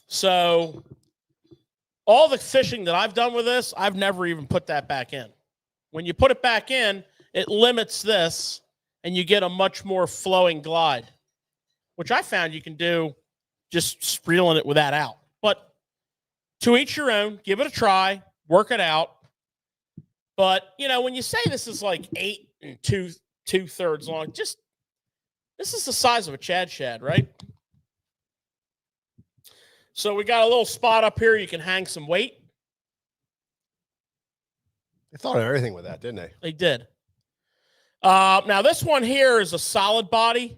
So all the fishing that I've done with this, I've never even put that back in. When you put it back in, it limits this and you get a much more flowing glide, which I found you can do just reeling it with that out. But to each your own, give it a try, work it out. But, you know, when you say this is like 8 2/3 long, just this is the size of a Chad Shad, right? So we got a little spot up here. You can hang some weight. They thought of everything with that, didn't they? They did. Now, this one here is a solid body,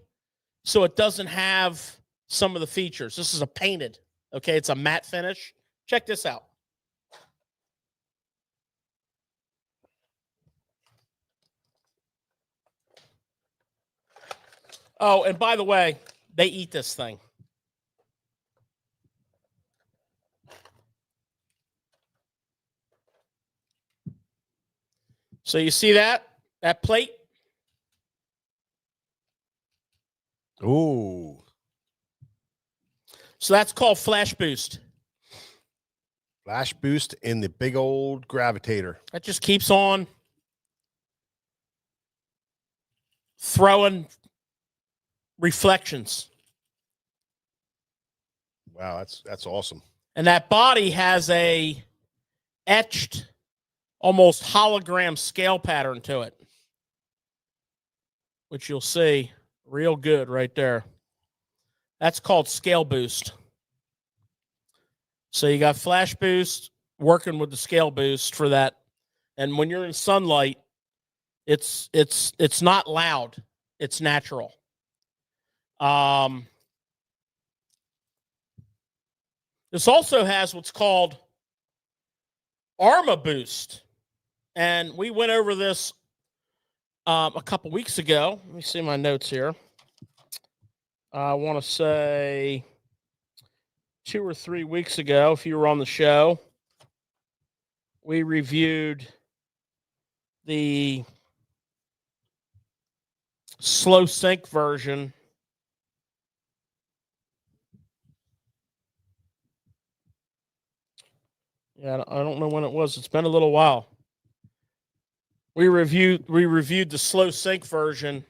so it doesn't have some of the features. This is a painted, okay? It's a matte finish. Check this out. Oh, and by the way, they eat this thing. So you see that plate? Ooh. So that's called flash boost. Flash boost in the big old Gravitator. That just keeps on throwing reflections. Wow, that's awesome. And that body has a etched, almost hologram scale pattern to it, which you'll see real good right there. That's called scale boost. So you got flash boost working with the scale boost for that. And when you're in sunlight, it's not loud. It's natural. This also has what's called Arma Boost. And we went over this a couple weeks ago. Let me see my notes here. I want to say 2 or 3 weeks ago, if you were on the show, we reviewed the slow sink version. Yeah, I don't know when it was. It's been a little while. We reviewed the slow sink version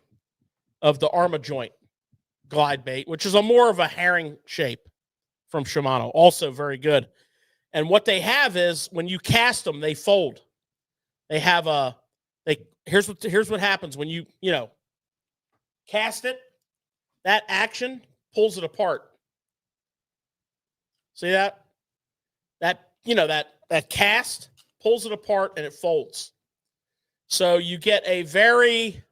of the Arma Joint glide bait, which is a more of a herring shape from Shimano, also very good. And what they have is when you cast them, they fold. They have here's what happens when you cast it. That action pulls it apart. See that? That cast pulls it apart and it folds. So you get a very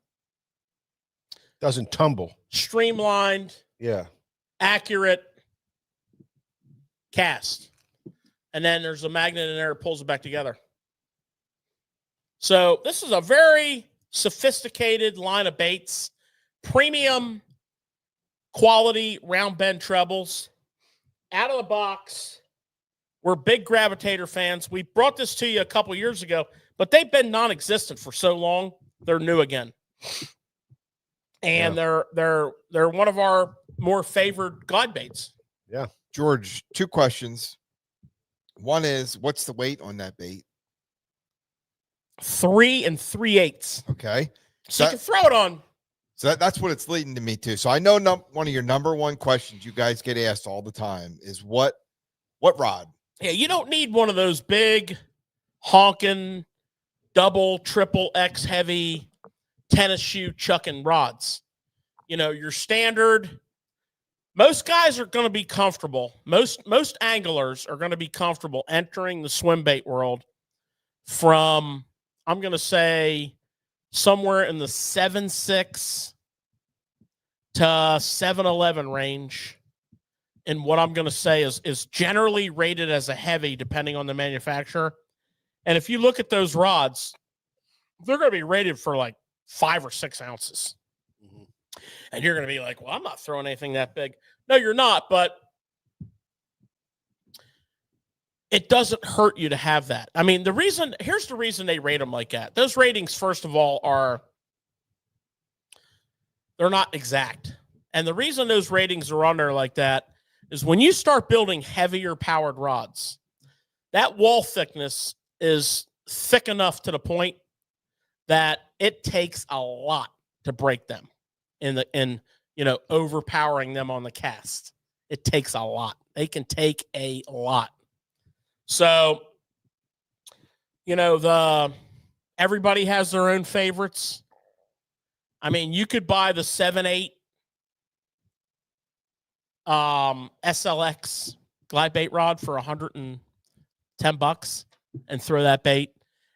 Doesn't tumble. streamlined, accurate cast. And then there's a magnet in there that pulls it back together. So this is a very sophisticated line of baits, premium quality round bend trebles. Out of the box, we're big Gravitator fans. We brought this to you a couple years ago, but they've been non-existent for so long. They're new again. And they're one of our more favored glide baits. Yeah. George, 2 questions. One is, what's the weight on that bait? 3 3/8. Okay. So you can throw it on. So that's what it's leading to me to. So I know one of your number one questions you guys get asked all the time is what rod? Yeah, you don't need one of those big honking double, triple X heavy tennis shoe chucking rods. Your standard. Most guys are going to be comfortable. Most anglers are going to be comfortable entering the swim bait world from, I'm going to say, somewhere in the 7.6 to 7.11 range. And what I'm going to say is generally rated as a heavy, depending on the manufacturer. And if you look at those rods, they're going to be rated for like 5 or 6 ounces. And you're going to be like, well, I'm not throwing anything that big. No, you're not, but it doesn't hurt you to have that. I mean, here's the reason they rate them like that. Those ratings, first of all, they're not exact. And the reason those ratings are on there like that is when you start building heavier powered rods, that wall thickness is thick enough to the point that it takes a lot to break them in overpowering them on the cast. It takes a lot. They can take a lot. So, everybody has their own favorites. I mean, you could buy the 7.8 SLX glide bait rod for $110 and throw that bait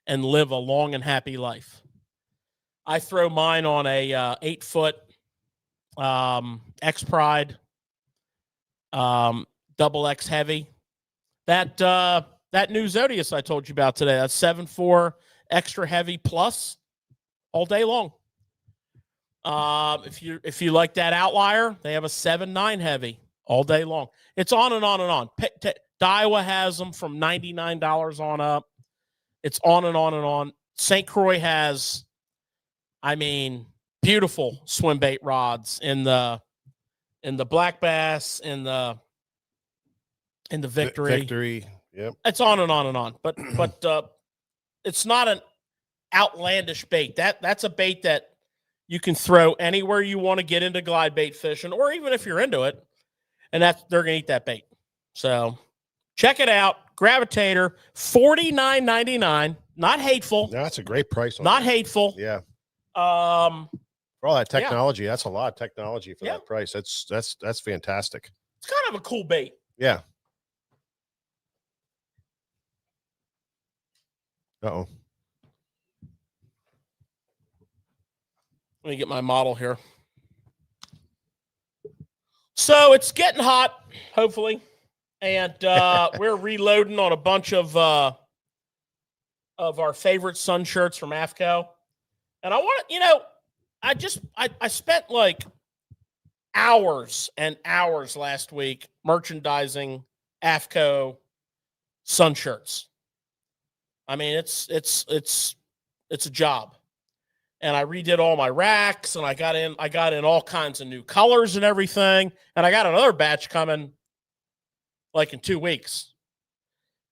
and live a long and happy life. I throw mine on a 8-foot X Pride double X heavy. That new Zodius I told you about today, that's 7.4 extra heavy plus all day long. If you like that outlier, they have a 7.9 heavy all day long. It's on and on and on. Daiwa has them from $99 on up. It's on and on and on. St. Croix has, beautiful swim bait rods in the black bass, in the Victory. Yep. It's on and on and on. But it's not an outlandish bait. That's a bait that you can throw anywhere you want to get into glide bait fishing, or even if you're into it, and they're gonna eat that bait. So check it out. Gravitator, $49.99. Not hateful. No, that's a great price. Not hateful. Yeah. For all that technology, that's a lot of technology for that price. That's fantastic. It's kind of a cool bait. Yeah. Uh-oh. Let me get my model here. So it's getting hot, hopefully, and we're reloading on a bunch of our favorite sun shirts from AFCO. And I want to, I spent like hours and hours last week merchandising AFCO sun shirts. I mean, it's a job. And I redid all my racks, and I got in all kinds of new colors and everything. And I got another batch coming like in 2 weeks.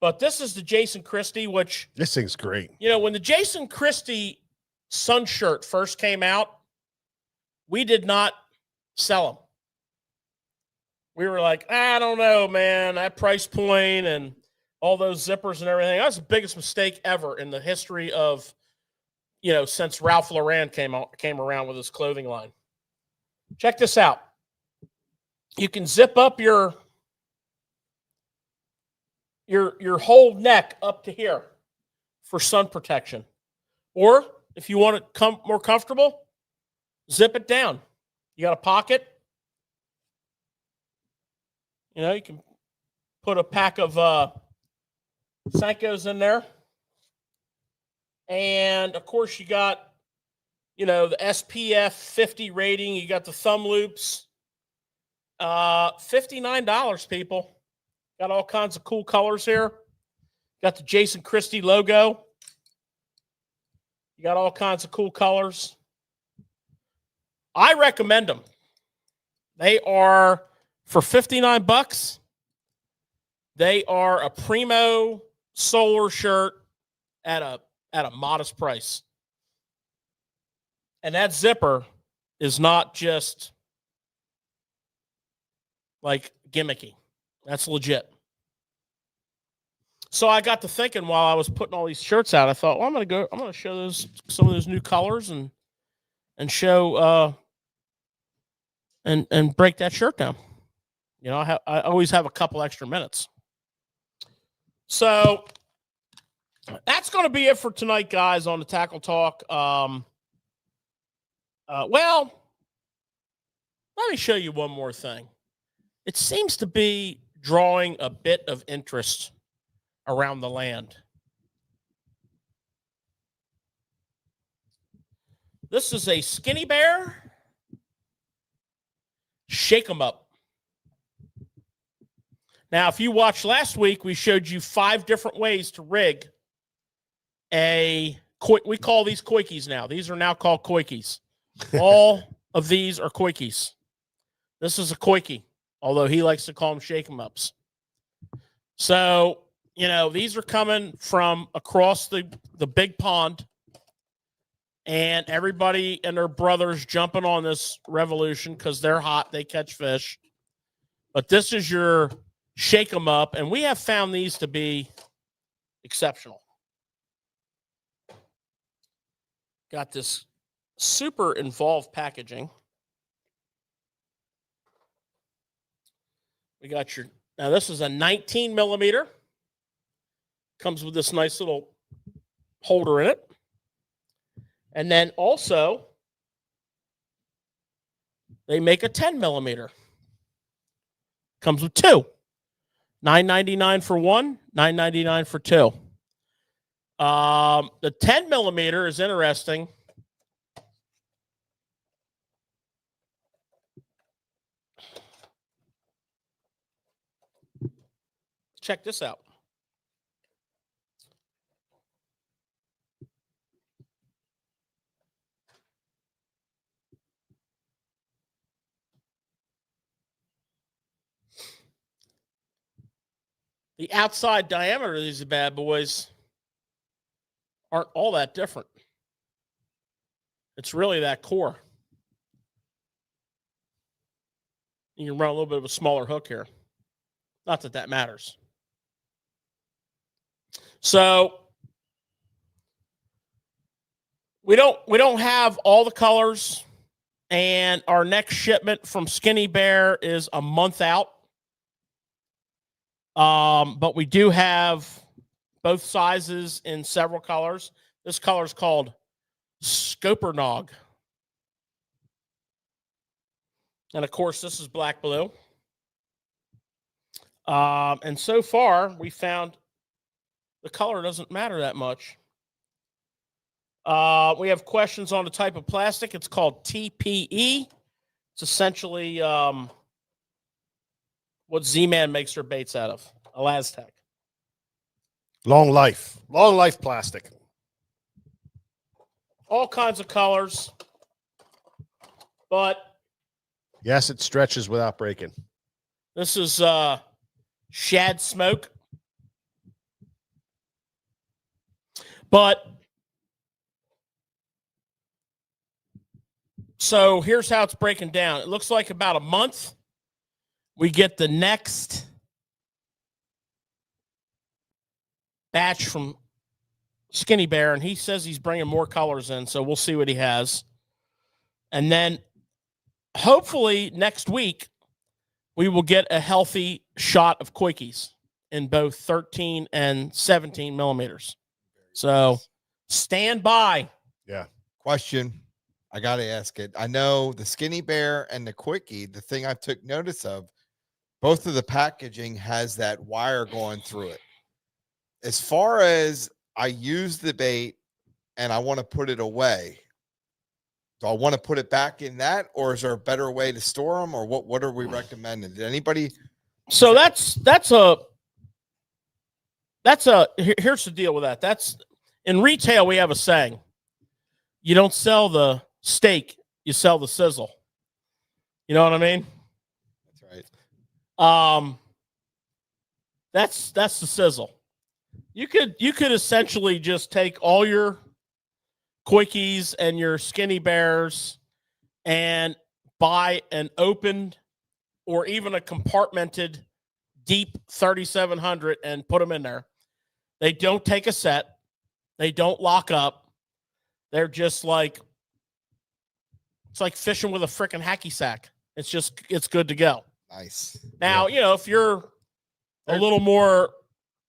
But this is the Jason Christie, which this thing's great. When the Jason Christie sun shirt first came out, we did not sell them. we were like, I don't know, man, that price point and all those zippers and everything. That was the biggest mistake ever in the history of, since Ralph Lauren came around with his clothing line. Check this out. You can zip up your whole neck up to here for sun protection. Or if you want it more comfortable, zip it down. You got a pocket. You can put a pack of Senkos in there. And, of course, you got, the SPF 50 rating. You got the thumb loops. $59, people. Got all kinds of cool colors here. Got the Jason Christie logo. You got all kinds of cool colors. I recommend them. They are, for $59, they are a primo solar shirt at a modest price. And that zipper is not just like gimmicky. That's legit. So I got to thinking while I was putting all these shirts out, I thought, well, I'm going to show some of those new colors and show and break that shirt down. I always have a couple extra minutes. So that's going to be it for tonight, guys, on the Tackle Talk. Well, let me show you one more thing. It seems to be drawing a bit of interest around the land. This is a Skinny Bear Shake 'em Up. Now, if you watched last week, we showed you 5 different ways to rig we call these Koikies now. These are now called Koikies. All of these are Koikies. This is a Koiki, although he likes to call them Shake 'em Ups. So, these are coming from across the big pond, and everybody and their brothers jumping on this revolution because they're hot. They catch fish. But this is your Shake 'em Up, and we have found these to be exceptional. Got this super involved packaging. We got now this is a 19 millimeter. Comes with this nice little holder in it. And then also, they make a 10 millimeter. Comes with 2. $9.99 for 1, $9.99 for 2. The 10 millimeter is interesting. Check this out. The outside diameter of these bad boys aren't all that different. It's really that core. You can run a little bit of a smaller hook here. Not that matters. So we don't have all the colors, and our next shipment from Skinny Bear is a month out. But we do have both sizes in several colors. This color is called Scopernog. And of course, this is black blue. And so far, we found the color doesn't matter that much. We have questions on the type of plastic. It's called TPE. It's essentially what Z-Man makes their baits out of, Elastec. Long life plastic. All kinds of colors. But yes, it stretches without breaking. This is shad smoke. But so here's how it's breaking down. It looks like about a month. we get the next batch from Skinny Bear, and he says he's bringing more colors in, so we'll see what he has. And then hopefully next week we will get a healthy shot of quickies in both 13 and 17 millimeters. So stand by. Yeah. Question. I got to ask it. I know the Skinny Bear and the Quickie, the thing I took notice of, both of the packaging has that wire going through it. As far as I use the bait and I want to put it away, do I want to put it back in that, or is there a better way to store them, or what are we recommending? Did anybody? So here's the deal with that. That's in retail. We have a saying: you don't sell the steak, you sell the sizzle. You know what I mean? That's right. That's the sizzle. You could essentially just take all your quickies and your Skinny Bears and buy an opened or even a compartmented deep 3700 and put them in there. They don't take a set. They don't lock up. They're just like, it's like fishing with a freaking hacky sack. It's good to go. Nice. Now, if you're a little more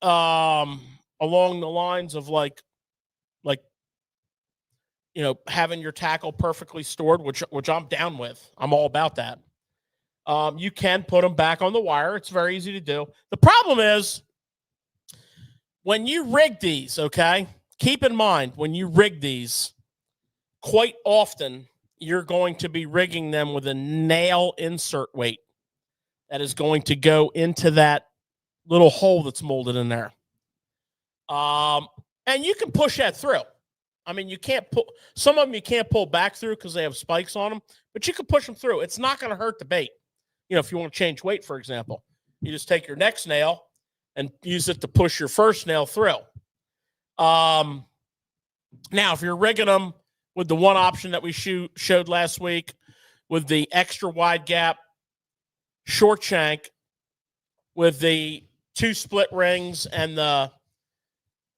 along the lines of like having your tackle perfectly stored, which I'm down with. I'm all about that. You can put them back on the wire. It's very easy to do. The problem is when you rig these, okay, keep in mind when you rig these, quite often you're going to be rigging them with a nail insert weight that is going to go into that little hole that's molded in there. And you can push that through. I mean, you can't pull some of them, you can't pull back through because they have spikes on them, but you can push them through. It's not going to hurt the bait. If you want to change weight, for example, you just take your next nail and use it to push your first nail through. Now, if you're rigging them with the one option that we showed last week with the extra wide gap short shank with the 2 split rings and the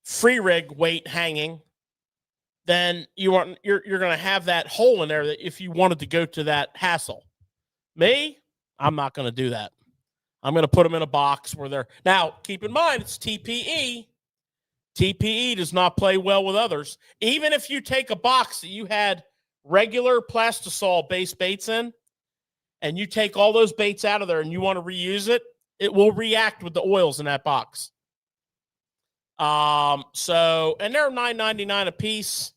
free rig weight hanging, then you're going to have that hole in there that if you wanted to go to that hassle. Me, I'm not going to do that. I'm going to put them in a box where they're now. Keep in mind, it's TPE. TPE does not play well with others. Even if you take a box that you had regular plastisol based baits in, and you take all those baits out of there and you want to reuse it, it will react with the oils in that box. And they're $9.99 a piece.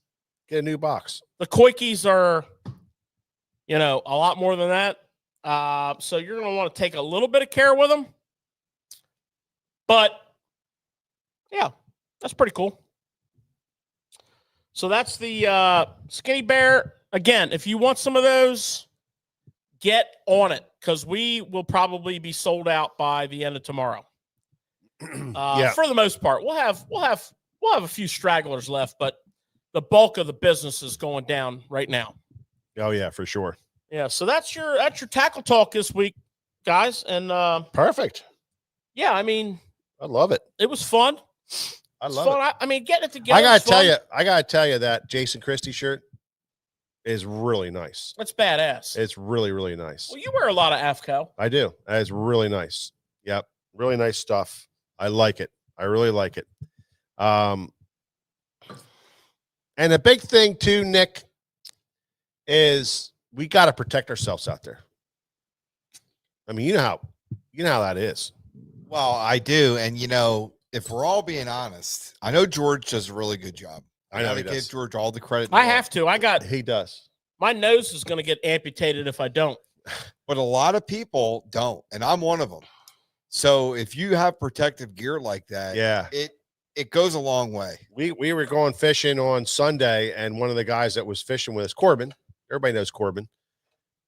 Get a new box. The quickies are, a lot more than that. So you're going to want to take a little bit of care with them. But yeah, that's pretty cool. So that's the Skinny Bear. Again, if you want some of those, get on it because we will probably be sold out by the end of tomorrow. For the most part, we'll have a few stragglers left, but the bulk of the business is going down right now. Oh yeah, for sure. Yeah, so that's your tackle talk this week, guys, and perfect. Yeah, I mean, I love it. It was fun. I love it. I mean, getting it together. I gotta tell you that Jason Christie shirt is really nice. That's badass. It's really, really nice. Well, you wear a lot of AFCO. I do. It's really nice. Yep, really nice stuff. I like it. I really like it. And the big thing too, Nick, is we got to protect ourselves out there. I mean, you know how that is. Well, I do. And, if we're all being honest, I know George does a really good job. I know he does. Give George all the credit. I have to. He does. My nose is going to get amputated if I don't. But a lot of people don't, and I'm one of them. So if you have protective gear like that, yeah, it goes a long way. We were going fishing on Sunday, and one of the guys that was fishing with us, Corbin, everybody knows Corbin.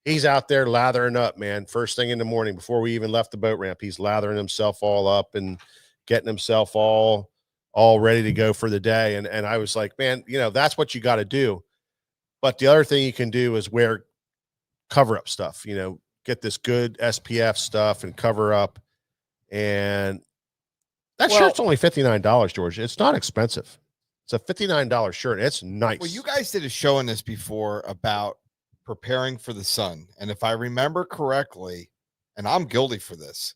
He's out there lathering up, man. First thing in the morning before we even left the boat ramp, he's lathering himself all up and getting himself all ready to go for the day. And I was like, man, that's what you got to do. But the other thing you can do is wear cover up stuff, get this good SPF stuff and cover up. And that Well- shirt's only $59, George. It's not expensive. It's a $59 shirt. It's nice. Well, you guys did a show on this before about preparing for the sun. And if I remember correctly, and I'm guilty for this,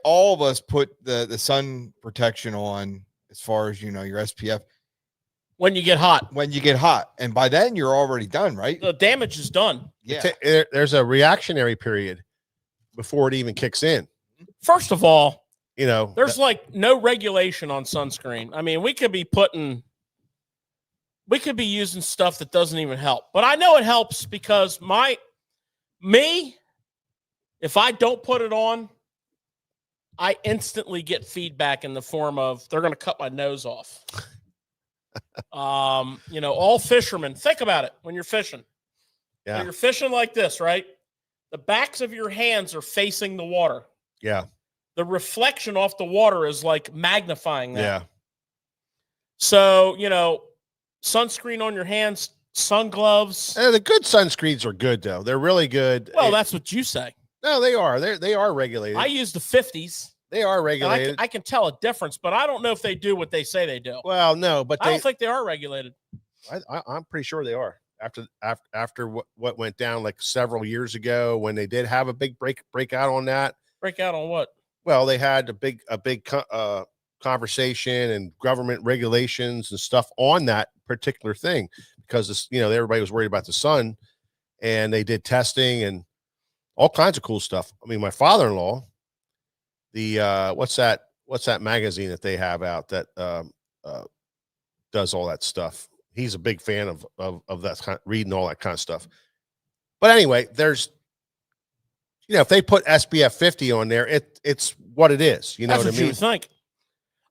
all of us put the sun protection on as far as, your SPF. When you get hot, And by then you're already done, right? the damage is done. Yeah. There's a reactionary period before it even kicks in. First of all, There's like no regulation on sunscreen. I mean, we could be using stuff that doesn't even help. But I know it helps because if I don't put it on, I instantly get feedback in the form of they're going to cut my nose off. All fishermen, think about it when you're fishing. Yeah. When you're fishing like this, right? The backs of your hands are facing the water. Yeah. The reflection off the water is like magnifying that. Yeah. So, sunscreen on your hands, sun gloves. The good sunscreens are good though. They're really good. Well, that's what you say. No, they are. They are regulated. I use the 50s. They are And regulated. I can tell a difference, but I don't know if they do what they say they do. Well, no, but I don't think they are regulated. I'm pretty sure they are. After what went down like several years ago when they did have a big breakout on that. Break out on what? Well, they had a big conversation and government regulations and stuff on that particular thing because everybody was worried about the sun, and they did testing and all kinds of cool stuff. I mean, my father-in-law, the what's that magazine that they have out that does all that stuff. He's a big fan of that kind, reading all that kind of stuff. But anyway, there's if they put SPF 50 on there, it's what it is. You know That's what I you mean? would think.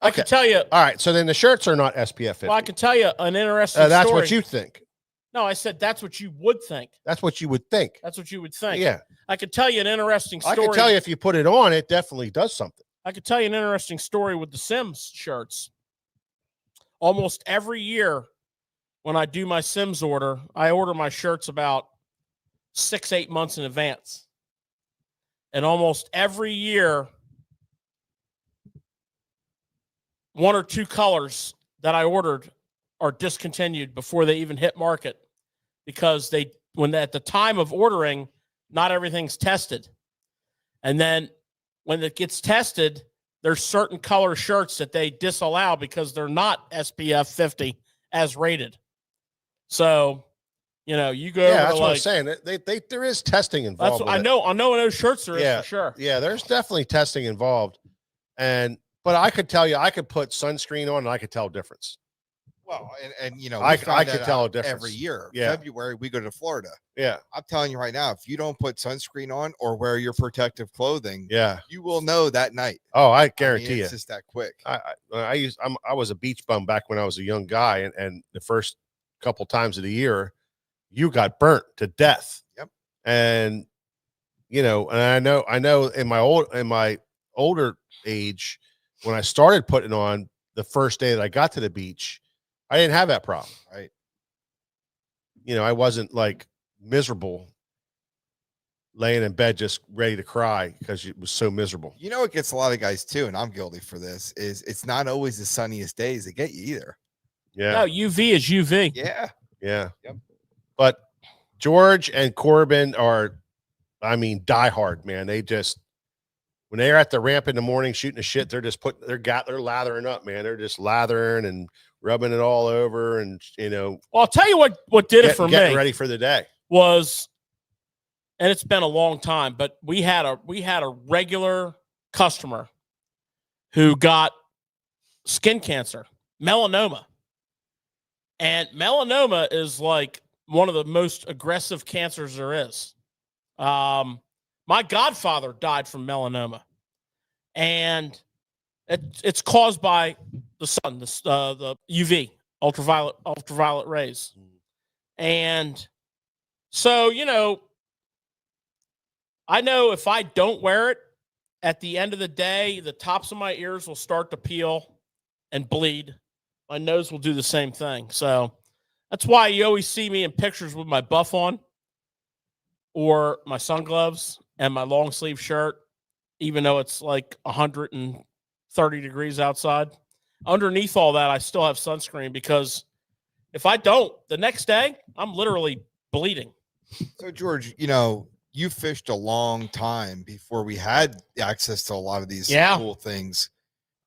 I can tell you. All right, so then the shirts are not SPF 50. Well, I can tell you an interesting That's story. what you think. No, I said that's what you would think. That's what you would think. That's what you would think. Yeah. I could tell you an interesting story. I can tell you if you put it on, it definitely does something. I could tell you an interesting story with the Sims shirts. Almost every year when I do my Sims order, I order my shirts about 6-8 months in advance. And almost every year, one or two colors that I ordered are discontinued before they even hit market because when at the time of ordering, not everything's tested. And then when it gets tested, there's certain color shirts that they disallow because they're not SPF 50 as rated. So, you go. Yeah, that's what I'm saying. There is testing involved. That's what I know. I know in those shirts there is for sure. Yeah, there's definitely testing involved. But I could tell you, I could put sunscreen on and I could tell a difference. Well, and I could tell a difference every year. Yeah. February, we go to Florida. Yeah. I'm telling you right now, if you don't put sunscreen on or wear your protective clothing, Yeah. you will know that night. Oh, I guarantee it's just that quick. I was a beach bum back when I was a young guy, and the first couple times of the year, you got burnt to death. Yep. And and I know in my older age, when I started putting on the first day that I got to the beach, I didn't have that problem. Right. I wasn't like miserable laying in bed just ready to cry because it was so miserable. It gets a lot of guys too, and I'm guilty for this, is it's not always the sunniest days that get you either. Yeah. No, UV is UV. Yeah. Yeah. Yep. But George and Corbin are, diehard, man. They just, when they're at the ramp in the morning shooting the shit, they're just they're lathering up, man. They're just lathering and rubbing it all over, and Well, I'll tell you what did it for me. Getting ready for the day was, and it's been a long time, but we had a regular customer who got skin cancer, melanoma. And melanoma is like one of the most aggressive cancers there is. My godfather died from melanoma, and it's caused by the sun, the UV, ultraviolet rays. And so, I know if I don't wear it, at the end of the day, the tops of my ears will start to peel and bleed. My nose will do the same thing. So that's why you always see me in pictures with my buff on. or my sun gloves and my long sleeve shirt, even though it's like 130 degrees outside. Underneath all that, I still have sunscreen because if I don't, the next day, I'm literally bleeding. So, George, you know, you fished a long time before we had access to a lot of these cool things.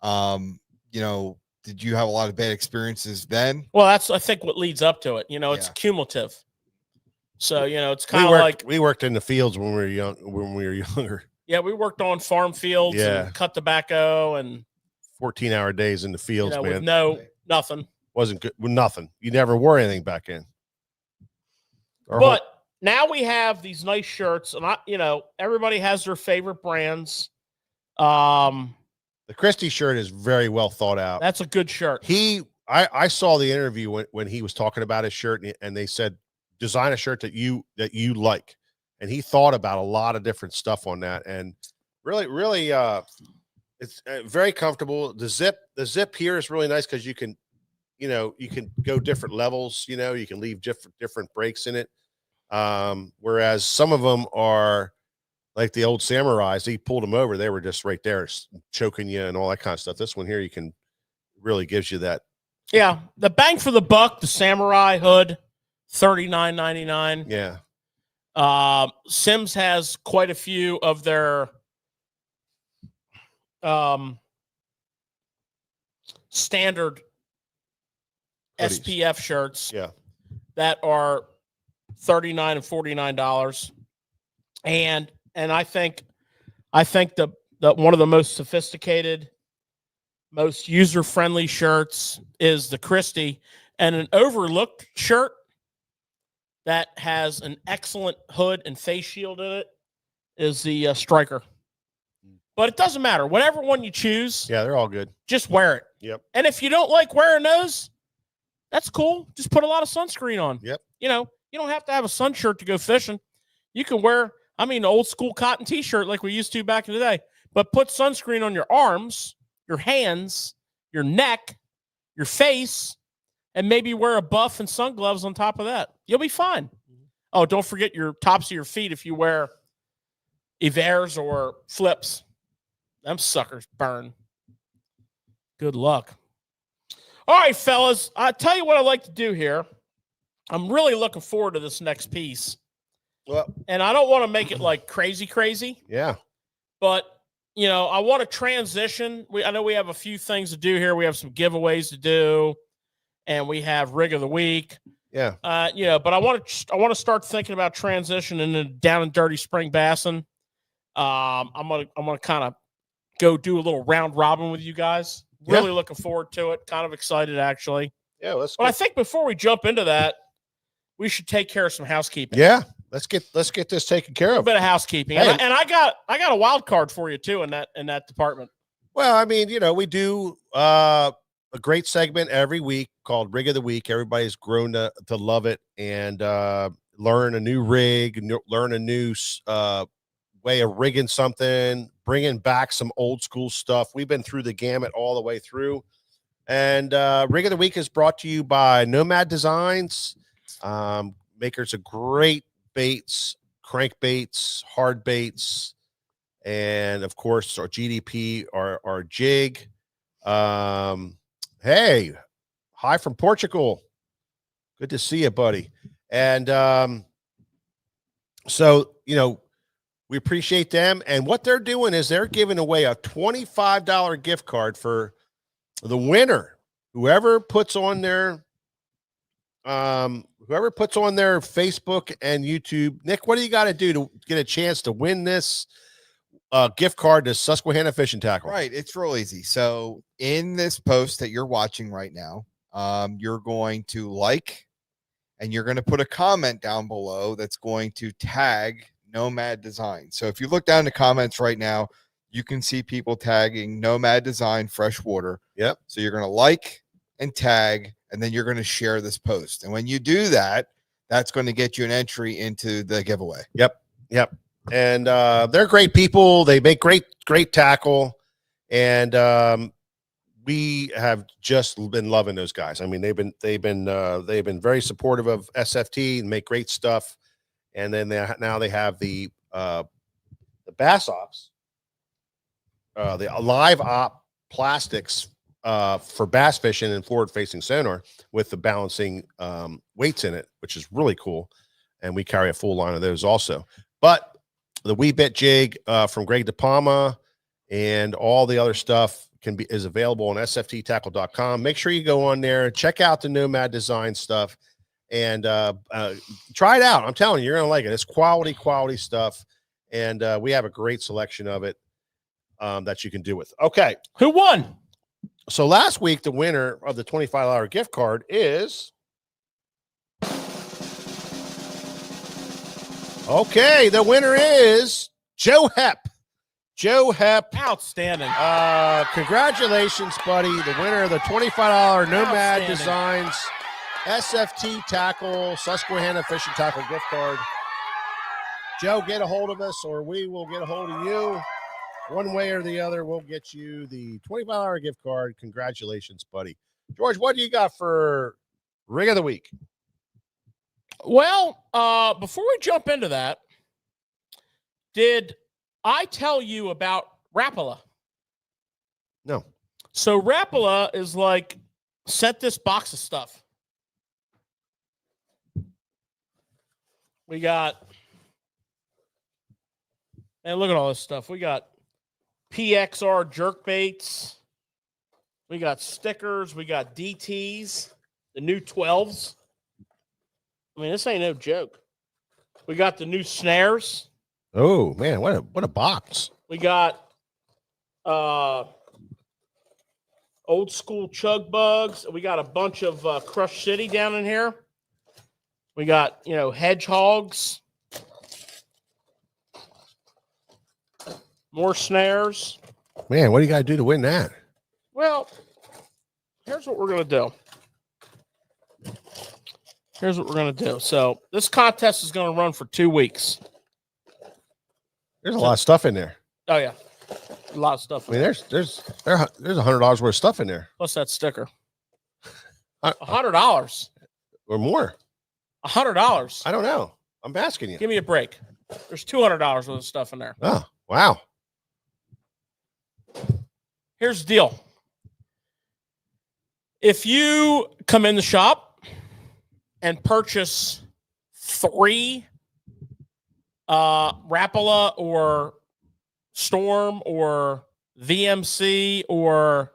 You know, did you have a lot of bad experiences then? Well, that's, I think, what leads up to it. You know, it's cumulative. So, you know, it's kind of like we worked in the fields when we were younger. Yeah, we worked on farm fields and cut tobacco and 14-hour days in the fields, man. With nothing. Wasn't good with nothing. You never wore anything back in. But now we have these nice shirts, and everybody has their favorite brands. The Christie shirt is very well thought out. That's a good shirt. I saw the interview when he was talking about his shirt, and they said design a shirt that you like, and he thought about a lot of different stuff on that, and really it's very comfortable. The zip here is really nice because you can go different levels. You know, you can leave different breaks in it. Whereas some of them are like the old Samurais. He pulled them over; they were just right there, choking you and all that kind of stuff. This one here, you can really gives you that. Yeah, the bang for the buck. The Samurai hood, $39.99. Yeah. Sims has quite a few of their standard Hoodies. SPF shirts. Yeah. That are $39 and $49. And I think the one of the most sophisticated, most user-friendly shirts is the Christie, and an overlooked shirt that has an excellent hood and face shield in it is the Striker. But it doesn't matter. Whatever one you choose. Yeah, they're all good. Just wear it. Yep. And if you don't like wearing those, that's cool. Just put a lot of sunscreen on. Yep. You know, you don't have to have a sun shirt to go fishing. You can wear, an old school cotton t-shirt like we used to back in the day, but put sunscreen on your arms, your hands, your neck, your face, and maybe wear a buff and sun gloves on top of that. You'll be fine. Oh, don't forget your tops of your feet if you wear Evers or flips. Them suckers burn. Good luck. All right, fellas. I'll tell you what I like to do here. I'm really looking forward to this next piece. Well, and I don't want to make it like crazy. Yeah. But, I want to transition. I know we have a few things to do here. We have some giveaways to do, and we have Rig of the Week. Yeah. But I want to start thinking about transitioning into down and dirty spring bassing. I'm gonna kind of go do a little round robin with you guys. Really looking forward to it. Kind of excited, actually. Yeah, But I think before we jump into that, we should take care of some housekeeping. Yeah, let's get this taken care A of. bit of housekeeping, Hey. and I got a wild card for you too in that department. Well, we do a great segment every week called Rig of the Week. Everybody's grown to love it and learn a new rig, learn a new way of rigging something, bringing back some old school stuff. We've been through the gamut all the way through. And Rig of the Week is brought to you by Nomad Designs, makers of great baits, crankbaits, hard baits, and of course our GDP, our jig. Hey, hi from Portugal. Good to see you, buddy. And so we appreciate them. And what they're doing is they're giving away a $25 gift card for the winner. Whoever puts on their Facebook and YouTube. Nick, what do you got to do to get a chance to win this gift card to Susquehanna Fishing Tackle? Right. It's real easy. So in this post that you're watching right now, you're going to like, and you're going to put a comment down below that's going to tag Nomad Design. So if you look down the comments right now, you can see people tagging Nomad Design Freshwater. Yep. So you're going to like and tag, and then you're going to share this post. And when you do that, that's going to get you an entry into the giveaway. Yep. And they're great people. They make great tackle. And we have just been loving those guys. I mean, they've been very supportive of SFT and make great stuff. and then now they have the Bass Ops, the live op plastics for bass fishing and forward facing sonar with the balancing weights in it, which is really cool. And we carry a full line of those also. But the Wee Bit jig from Greg DePalma and all the other stuff is available on sfttackle.com. Make sure you go on there, check out the Nomad Design stuff, and try it out. I'm telling you, you're gonna like it. It's quality stuff, and we have a great selection of it that you can do with. Okay, Who won? so last week the winner of the $25 gift card is the winner is Joe Hepp. Joe Hepp. Outstanding. Congratulations, buddy. The winner of the $25 Nomad Outstanding. Designs SFT Tackle Susquehanna Fishing Tackle gift card. Joe, get a hold of us, or we will get a hold of you. One way or the other, we'll get you the $25 gift card. Congratulations, buddy. George, what do you got for Rig of the Week? Well, before we jump into that, did I tell you about Rapala? No. So Rapala is like, sent this box of stuff. We got, and look at all this stuff. We got PXR jerkbaits. We got stickers. We got DTs, the new 12s. I mean, this ain't no joke. We got the new snares. Oh, man, what a box. We got old school chug bugs. We got a bunch of Crush City down in here. We got, hedgehogs. More snares. Man, what do you got to do to win that? Well, here's what we're going to do. So this contest is going to run for 2 weeks. There's a lot of stuff in there. Oh, yeah. A lot of stuff. I mean, there's $100 worth of stuff in there. Plus that sticker. $100. Or more. $100. I don't know. I'm asking you. Give me a break. There's $200 worth of stuff in there. Oh, wow. Here's the deal. If you come in the shop and purchase 3 Rapala or Storm or VMC or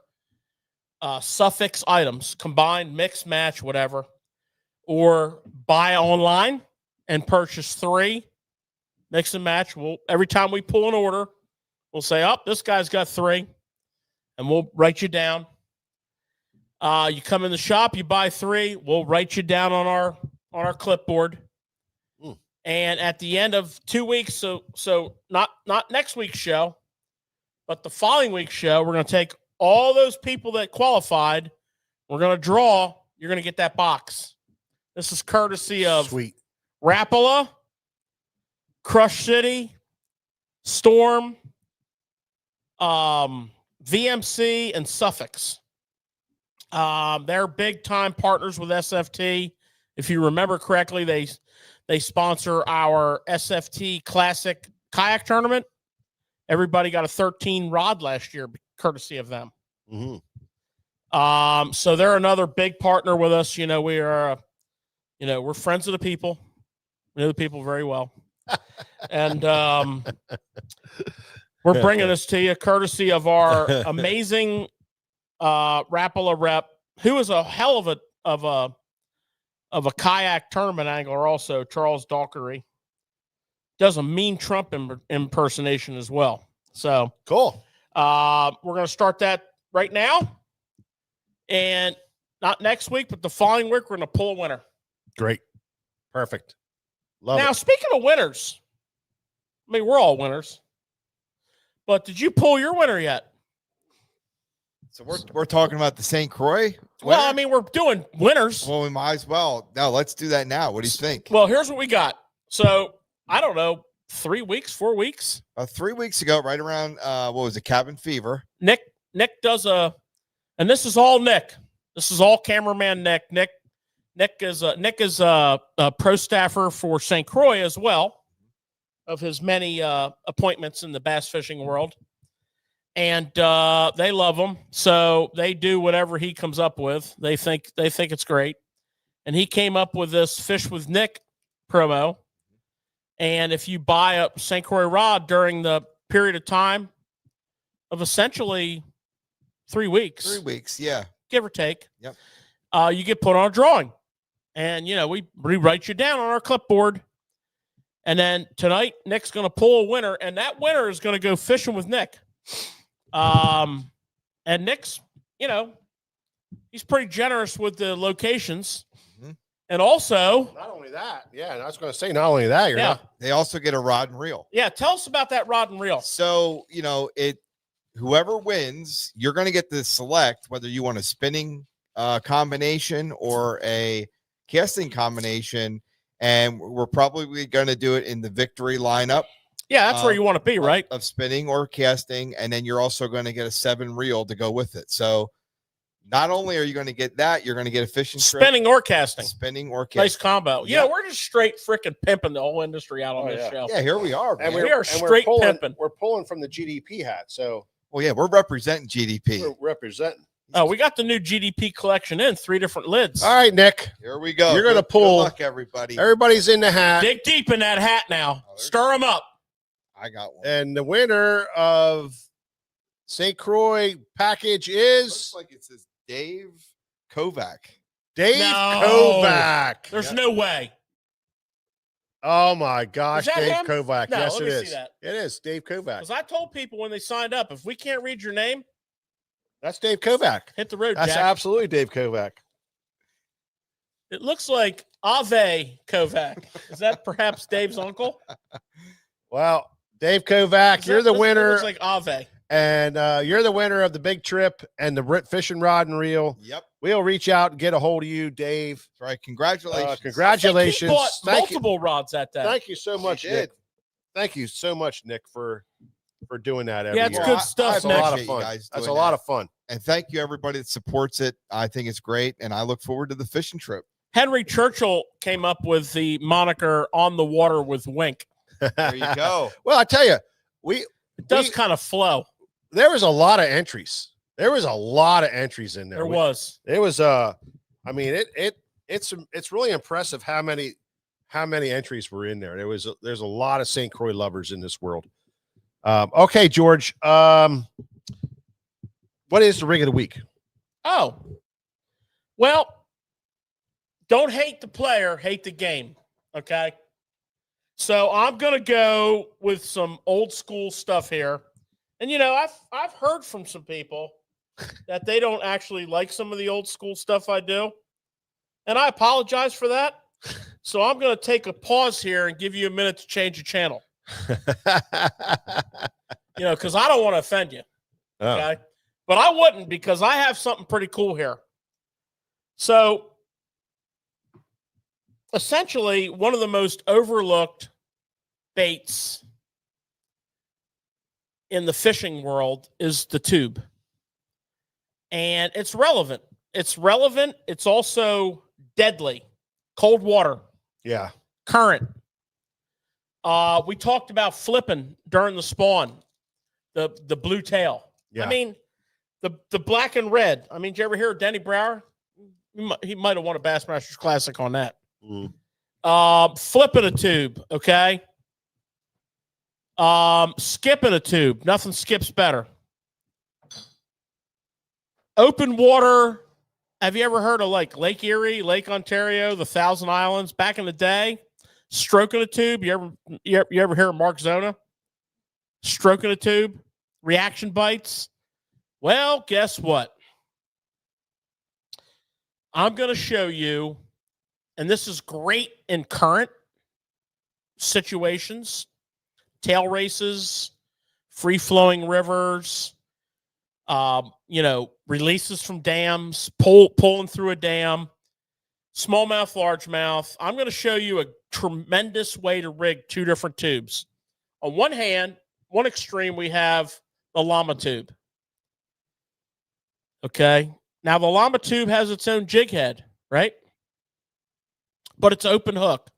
Suffix items, combined, mix, match, whatever, or buy online and purchase 3, mix and match. Every time we pull an order, we'll say, oh, this guy's got 3, and we'll write you down. You come in the shop, you buy 3, we'll write you down on our clipboard. And at the end of 2 weeks, so not next week's show, but the following week's show, we're going to take all those people that qualified. We're going to draw. You're going to get that box. This is courtesy of Sweet. Rapala, Crush City, Storm, VMC, and Suffix. They're big-time partners with SFT. If you remember correctly, they sponsor our SFT Classic Kayak Tournament. Everybody got a 13 rod last year, courtesy of them. Mm-hmm. So they're another big partner with us. We are, we're friends of the people. We know the people very well. And we're bringing this to you courtesy of our amazing Rapala rep, who is a hell of a kayak tournament angler also, Charles Dockery. Does a mean Trump impersonation as well. So Cool. we're going to start that right now. And not next week, but the following week, we're going to pull a winner. Great. Perfect. Love Now, it. speaking of winners, I mean, we're all winners. But did you pull your winner yet? So we're talking about the St. Croix? Well, winner? I mean, we're doing winners. Well, we might as well. No, let's do that now. What do you think? Well, here's what we got. So, I don't know, 3 weeks, 4 weeks? 3 weeks ago, right around, what was it, Cabin Fever. Nick does and this is all Nick. This is all cameraman Nick. Nick Nick is a pro staffer for St. Croix as well, of his many appointments in the bass fishing world. And they love him, so they do whatever he comes up with. They think it's great, and he came up with this Fish with Nick promo. And if you buy a St. Croix rod during the period of time of essentially 3 weeks, 3 weeks, yeah, give or take, yep, you get put on a drawing, and we write you down on our clipboard. And then tonight, Nick's going to pull a winner, and that winner is going to go fishing with Nick. And Nick's, he's pretty generous with the locations. Mm-hmm. And also, not only that, yeah, and I was going to say, not only that, they also get a rod and reel. Yeah, tell us about that rod and reel. So, whoever wins, you're going to get to select whether you want a spinning combination or a casting combination. And we're probably going to do it in the victory lineup. Yeah, that's where you want to be, right? Of spinning or casting. And then you're also going to get a 7 reel to go with it. So not only are you going to get that, you're going to get a fishing spinning or casting. Spinning or casting. Nice combo. Yeah, we're just straight freaking pimping the whole industry out on this show. Yeah, here we are. And we are straight pimping. We're pulling from the GDP hat. So, well, yeah, we're representing GDP. We're representing. Oh, we got the new GDP collection in 3 different lids. All right, Nick. Here we go. You're going to pull. Good luck, everybody. Everybody's in the hat. Dig deep in that hat now. Stir them up. I got one. And the winner of St. Croix package is. Looks like it says Dave Kovac. Dave Kovac. There's no way. Oh my gosh, Dave him? Kovac. No, Yes, let it me is. see that. It is Dave Kovac. Because I told people when they signed up, if we can't read your name, that's Dave Kovac. Hit the road, That's Jack. absolutely Dave Kovac. It looks like Ave Kovac. Is that perhaps Dave's uncle? Well, Dave Kovac, you're the winner. Looks like Ave. And you're the winner of the big trip and the fishing rod and reel. Yep. We'll reach out and get a hold of you, Dave. That's right. Congratulations. Congratulations. He bought Thank multiple rods that day. Thank you so much, Nick. Thank you so much, Nick, for doing that every Yeah, year. it's good stuff, That's a Nick. lot of fun. That's a lot of fun. And thank you, everybody that supports it. I think it's great, and I look forward to the fishing trip. Henry Churchill came up with the moniker "On the Water with Wink." There you go. Well, I tell you, it does kind of flow. There was a lot of entries. There was a lot of entries in there. There was. It was I mean, it's really impressive how many entries were in there. There's a lot of St. Croix lovers in this world. Okay, George. What is the rig of the week? Oh, well, don't hate the player, hate the game. Okay. So I'm gonna go with some old school stuff here. And I've heard from some people that they don't actually like some of the old school stuff I do. And I apologize for that. So I'm going to take a pause here and give you a minute to change your channel. Because I don't want to offend you. Okay. But I wouldn't, because I have something pretty cool here. So essentially, one of the most overlooked baits in the fishing world is the tube. And it's relevant. It's relevant. It's also deadly. Cold water. Yeah. Current. We talked about flipping during the spawn. The blue tail. Yeah. I mean, the black and red. I mean, did you ever hear of Denny Brower? He might have won a Bassmasters Classic on that. Flipping a tube, okay? Skipping a tube. Nothing skips better. Open water. Have you ever heard of like Lake Erie, Lake Ontario, the Thousand Islands back in the day? Stroking a tube. You ever hear of Mark Zona? Stroking a tube. Reaction bites. Well, guess what? I'm going to show you, and this is great in current situations, tail races, free-flowing rivers, releases from dams, pulling through a dam, smallmouth, largemouth. I'm going to show you a tremendous way to rig 2 different tubes. On one hand, one extreme, we have the llama tube. Okay. Now, the llama tube has its own jig head, right? but it's open hook.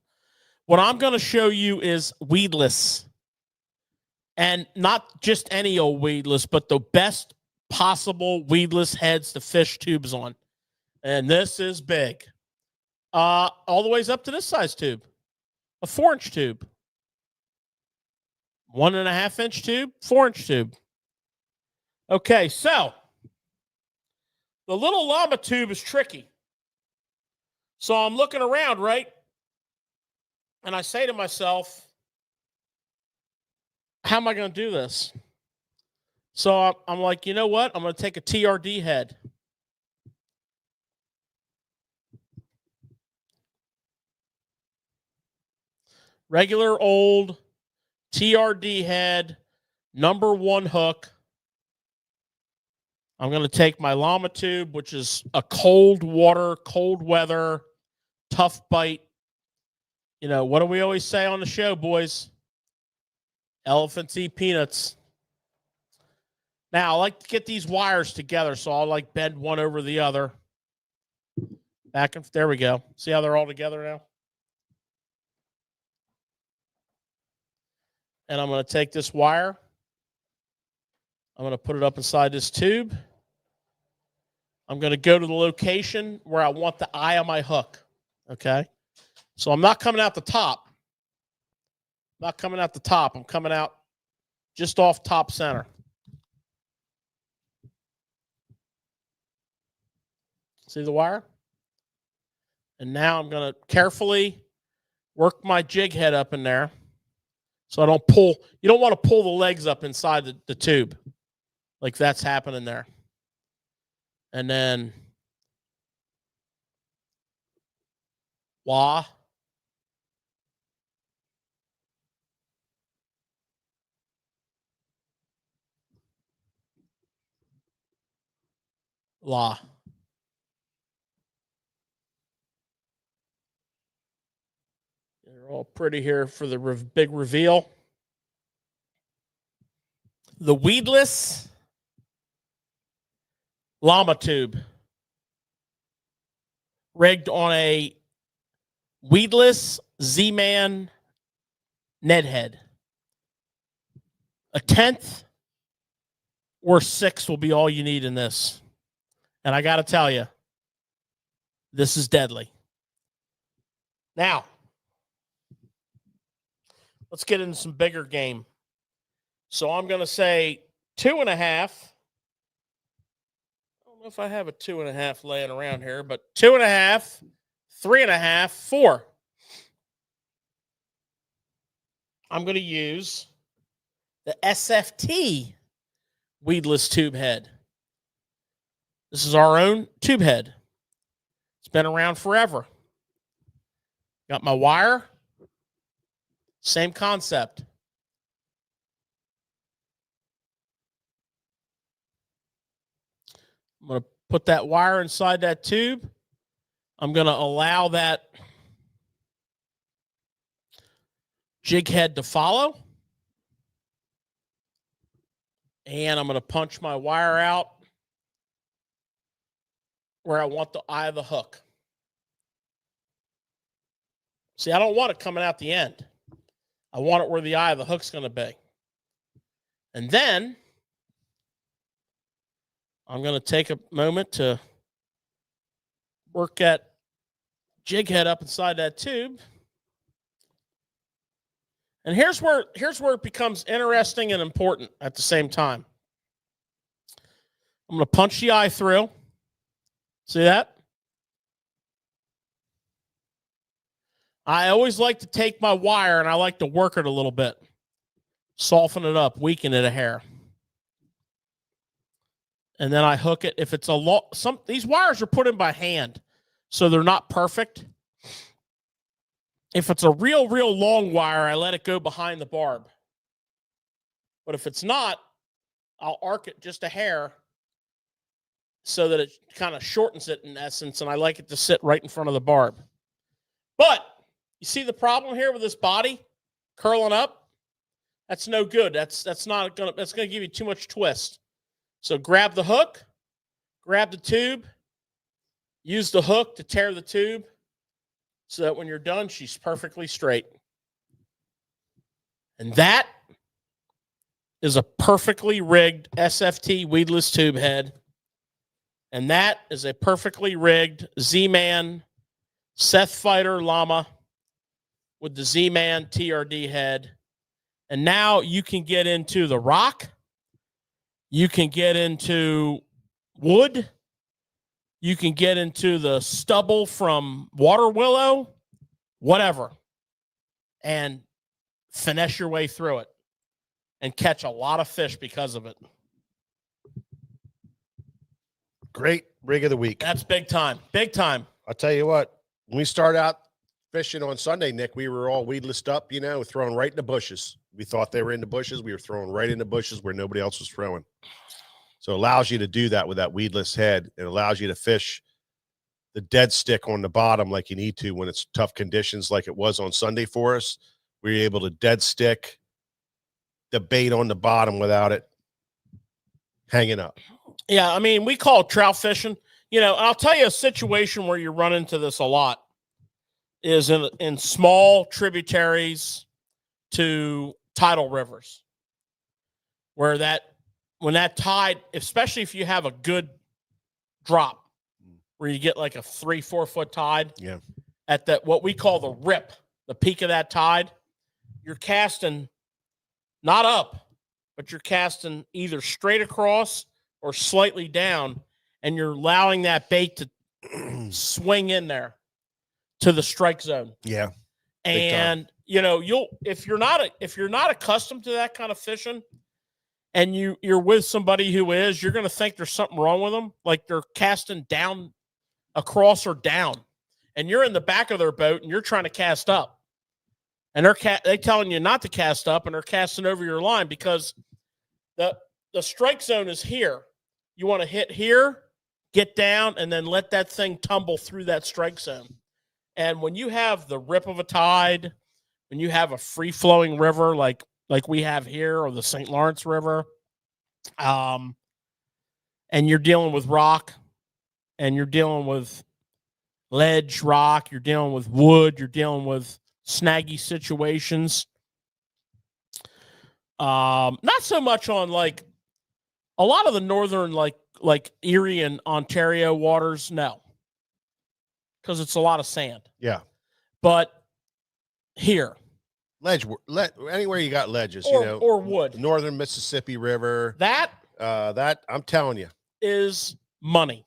What I'm going to show you is weedless, and not just any old weedless, but the best possible weedless heads to fish tubes on. And this is big. All the ways up to this size tube, a 4-inch tube, 1.5-inch tube, 4-inch tube. Okay, so the little llama tube is tricky. So I'm looking around, right? And I say to myself, how am I going to do this? So I'm like, you know what? I'm going to take a TRD head. Regular old TRD head, number 1 hook. I'm going to take my llama tube, which is a cold water, cold weather, tough bite. You know, what do we always say on the show, boys? Elephants eat peanuts. Now, I like to get these wires together, so I'll like bend one over the other. Back and there we go. See how they're all together now? And I'm going to take this wire. I'm going to put it up inside this tube. I'm going to go to the location where I want the eye of my hook. Okay? So I'm not coming out the top. Not coming out the top. I'm coming out just off top center. See the wire? And now I'm going to carefully work my jig head up in there so I don't pull. You don't want to pull the legs up inside the tube like that's happening there. And then wah. La. They're all pretty here for the big reveal. The weedless llama tube rigged on a weedless Z-Man Ned head. A 10th or 6 will be all you need in this. And I got to tell you, this is deadly. Now, let's get into some bigger game. So I'm going to say 2.5. I don't know if I have a 2.5 laying around here, but 2.5, 3.5, 4. I'm going to use the SFT weedless tube head. This is our own tube head. It's been around forever. Got my wire. Same concept. I'm going to put that wire inside that tube. I'm going to allow that jig head to follow. And I'm going to punch my wire out where I want the eye of the hook. See, I don't want it coming out the end. I want it where the eye of the hook's going to be. And then I'm going to take a moment to work that jig head up inside that tube. And here's where it becomes interesting and important at the same time. I'm going to punch the eye through. See that? I always like to take my wire and I like to work it a little bit. Soften it up, weaken it a hair. And then I hook it. If it's a lot, these wires are put in by hand, so they're not perfect. If it's a real long wire, I let it go behind the barb. But if it's not, I'll arc it just a hair so that it kind of shortens it in essence, and I like it to sit right in front of the barb. But you see the problem here with this body curling up? That's no good. That's going to give you too much twist. So grab the hook, grab the tube, use the hook to tear the tube, so that when you're done, she's perfectly straight. And that is a perfectly rigged SFT weedless tube head. And that is a perfectly rigged Z-Man Seth Fighter Llama with the Z-Man TRD head. And now you can get into the rock. You can get into wood. You can get into the stubble from water willow, whatever, and finesse your way through it and catch a lot of fish because of it. Great rig of the week. That's big time. Big time. I'll tell you what, when we started out fishing on Sunday, Nick, we were all weedless up, throwing right in the bushes. We thought they were in the bushes. We were throwing right in the bushes where nobody else was throwing. So it allows you to do that with that weedless head. It allows you to fish the dead stick on the bottom like you need to when it's tough conditions like it was on Sunday for us. We were able to dead stick the bait on the bottom without it hanging up. Yeah, I mean, we call it trout fishing. I'll tell you a situation where you run into this a lot is in small tributaries to tidal rivers, where when that tide, especially if you have a good drop, where you get like a 3-4 foot tide, at that what we call the rip, the peak of that tide, you're casting not up, but you're casting either straight across or slightly down, and you're allowing that bait to swing in there to the strike zone. Yeah. And if you're not accustomed to that kind of fishing, and you're with somebody who is, you're going to think there's something wrong with them, like they're casting down across or down, and you're in the back of their boat and you're trying to cast up, and they're telling you not to cast up, and they're casting over your line because the strike zone is here. You want to hit here, get down, and then let that thing tumble through that strike zone. And when you have the rip of a tide, when you have a free-flowing river like we have here, or the St. Lawrence River, and you're dealing with rock, and you're dealing with ledge rock, you're dealing with wood, you're dealing with snaggy situations. Not so much on like a lot of the northern like Erie and Ontario waters, no, because it's a lot of sand. Yeah, but here, anywhere you got ledges, or wood, northern Mississippi River, that I'm telling you is money.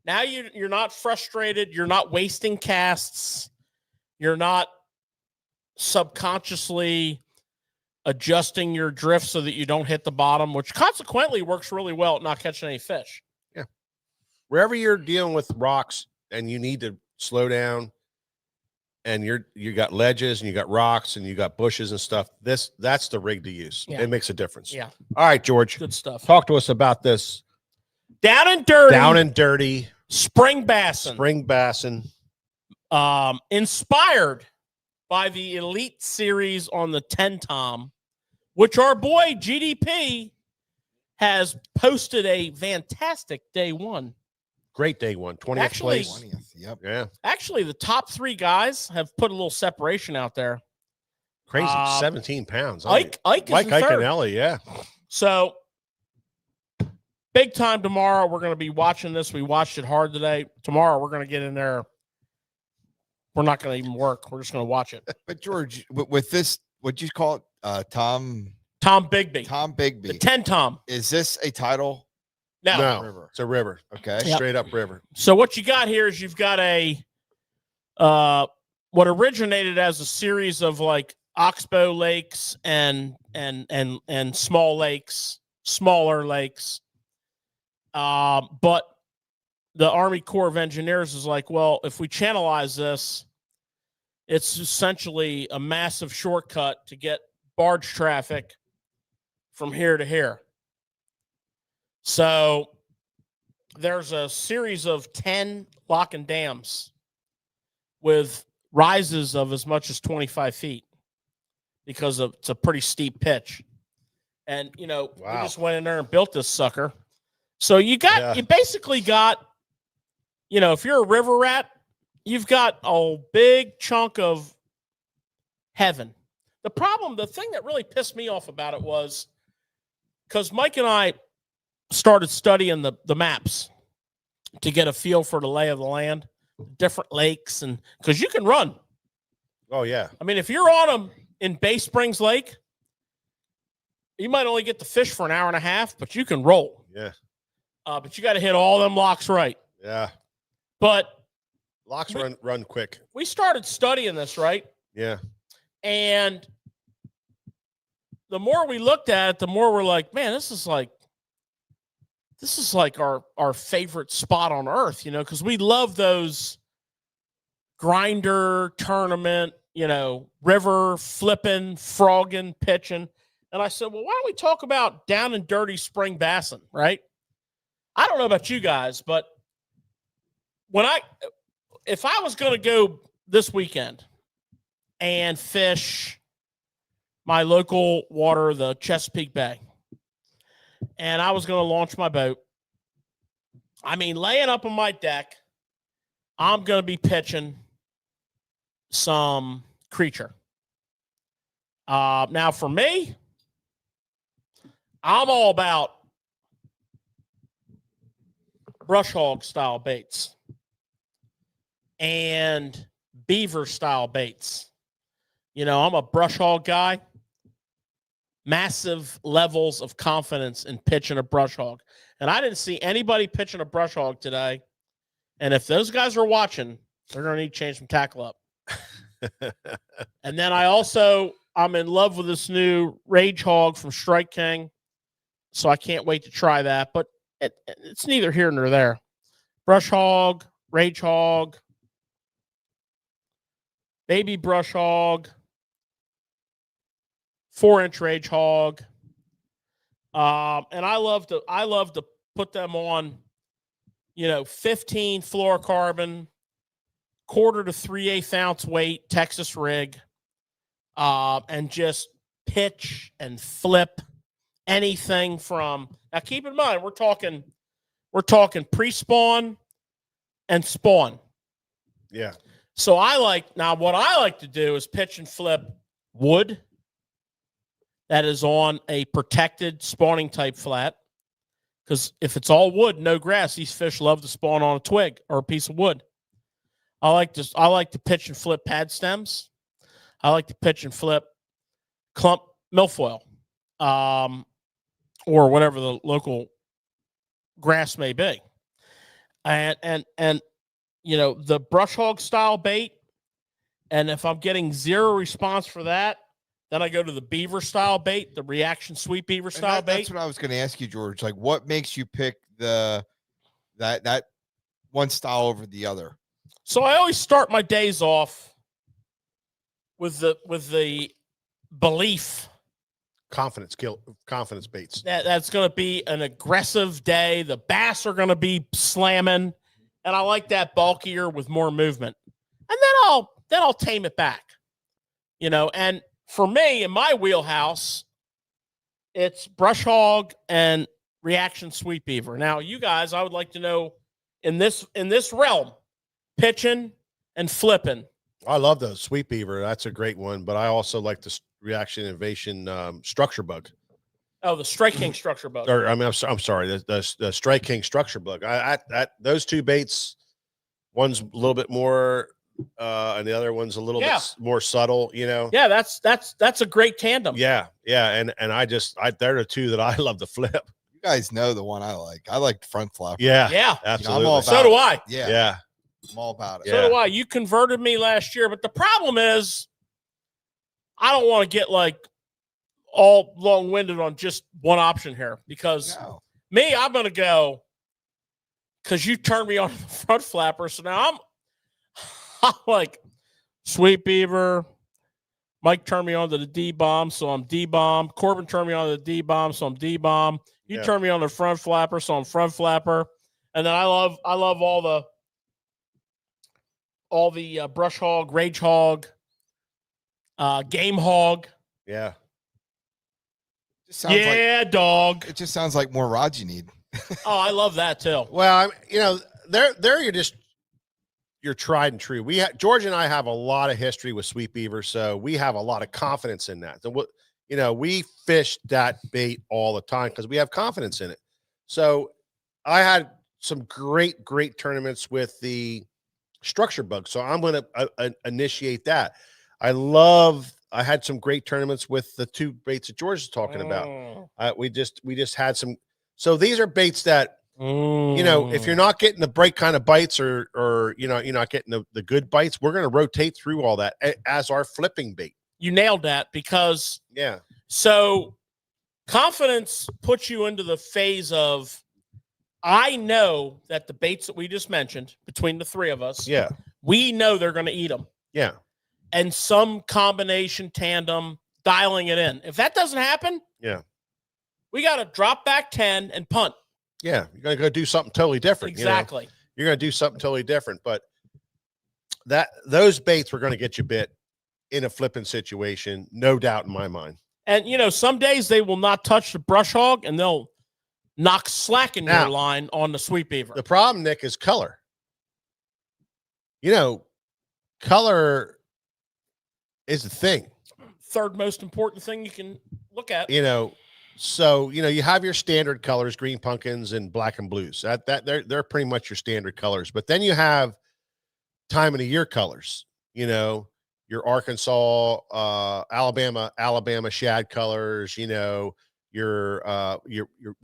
Now you're not frustrated. You're not wasting casts. You're not subconsciously adjusting your drift so that you don't hit the bottom, which consequently works really well at not catching any fish. Yeah. Wherever you're dealing with rocks and you need to slow down, and you got ledges and you got rocks and you got bushes and stuff, that's the rig to use. Yeah. It makes a difference. Yeah. All right, George. Good stuff. Talk to us about this. Down and dirty. Spring bassin. Inspired by the Elite Series on the 10 Tom, which our boy GDP has posted a fantastic day one. Great day one. 20th place. 20th. Yep. Yeah. Actually, the top 3 guys have put a little separation out there. Crazy. 17 pounds. Ike and Ellie. Yeah. So big time tomorrow. We're going to be watching this. We watched it hard today. Tomorrow, we're going to get in there. We're not going to even work. We're just going to watch it. But George, with this, what'd you call it? Tom Bigby. The 10 Tom. Is this a title? No. River. It's a river. Okay. Yep. Straight up river. So what you got here is you've got what originated as a series of like oxbow lakes and small lakes, smaller lakes. But the Army Corps of Engineers is like, well, if we channelize this, it's essentially a massive shortcut to get barge traffic from here to here. So there's a series of 10 lock and dams with rises of as much as 25 feet because it's a pretty steep pitch. And, we just went in there and built this sucker. So you basically got, if you're a river rat, you've got a big chunk of heaven. The thing that really pissed me off about it was because Mike and I started studying the maps to get a feel for the lay of the land, different lakes, and because you can run. Oh, yeah. I mean, if you're on them in Bay Springs Lake, you might only get to fish for an hour and a half, but you can roll. Yeah. But you got to hit all them locks right. Yeah. But Locks run quick. we started studying this, right? Yeah. And the more we looked at it, the more we're like, man, this is like our favorite spot on earth, because we love those grinder tournament, river flipping, frogging, pitching. And I said, well, why don't we talk about down and dirty spring bassing, right? I don't know about you guys, but if I was going to go this weekend and fish my local water, the Chesapeake Bay, and I was going to launch my boat, I mean, laying up on my deck, I'm going to be pitching some creature. Now, for me, I'm all about brush hog style baits and beaver style baits. I'm a brush hog guy. Massive levels of confidence in pitching a brush hog. And I didn't see anybody pitching a brush hog today. And if those guys are watching, they're going to need to change some tackle up. And then I'm in love with this new Rage Hog from Strike King. So I can't wait to try that. But it's neither here nor there. Brush hog, Rage Hog, baby brush hog, 4-inch Rage Hog. And I love to put them on, 15 fluorocarbon, 1/4 to 3/8 ounce weight Texas rig, and just pitch and flip anything from. Now keep in mind we're talking pre-spawn and spawn. Yeah. So what I like to do is pitch and flip wood that is on a protected spawning type flat. Because if it's all wood, no grass, these fish love to spawn on a twig or a piece of wood. I like to pitch and flip pad stems. I like to pitch and flip clump milfoil, or whatever the local grass may be. And the brush hog style bait. And if I'm getting zero response for that, then I go to the beaver style bait, the reaction sweet beaver style bait. That's what I was going to ask you, George. Like, what makes you pick that one style over the other? So I always start my days off with the belief, Confidence baits. that's going to be an aggressive day. The bass are going to be slamming, and I like that bulkier with more movement. And then I'll tame it back, And for me, in my wheelhouse, it's brush hog and reaction sweet beaver. Now, you guys, I would like to know in this realm, pitching and flipping. I love those sweet beaver. That's a great one. But I also like the reaction innovation structure bug. Oh, the Strike King structure bug. I'm sorry, the Strike King structure bug. Those two baits, one's a little bit more, and the other one's a little bit more subtle. Yeah, that's a great tandem. Yeah, and they're the two that I love to flip. You guys know the one I like. I like front flapper. Yeah, absolutely. I'm all so do I. Yeah, I'm all about it. So do I. You converted me last year, but the problem is, I don't want to get all long-winded on just one option here because I'm going to go because you turned me on to the front flapper. So now I'm like sweet beaver. Mike turned me on to the D-bomb, so I'm D-bomb. Corbin turned me on to the D-bomb, so I'm D-bomb. You turned me on to the front flapper, so I'm front flapper. And then I love all the brush hog, Rage Hog, game hog. Yeah. Dog. It just sounds like more rods you need. Oh, I love that too. Well, there you're your tried and true. George and I have a lot of history with sweet beaver, so we have a lot of confidence in that. So we fish that bait all the time because we have confidence in it. So I had some great tournaments with the structure bug. So I'm going to initiate that. I had some great tournaments with the two baits that George is talking about. We just had some. So these are baits that, if you're not getting the right kind of bites or you're not getting the good bites, we're going to rotate through all that as our flipping bait. You nailed that because yeah. So confidence puts you into the phase of, I know that the baits that we just mentioned between the three of us, yeah, we know they're going to eat them. Yeah. And some combination tandem dialing it in. If that doesn't happen, yeah, we got to drop back 10 and punt. Yeah. You're going to go do something totally different. Exactly. You're going to do something totally different, but those baits were going to get you bit in a flipping situation. No doubt in my mind. And, some days they will not touch the brush hog and they'll knock slack in your line on the sweet beaver. The problem, Nick, is color. Color is the thing. Third most important thing you can look at. So you have your standard colors, green pumpkins and black and blues. That they're pretty much your standard colors. But then you have time of the year colors. Your Arkansas, Alabama shad colors. Your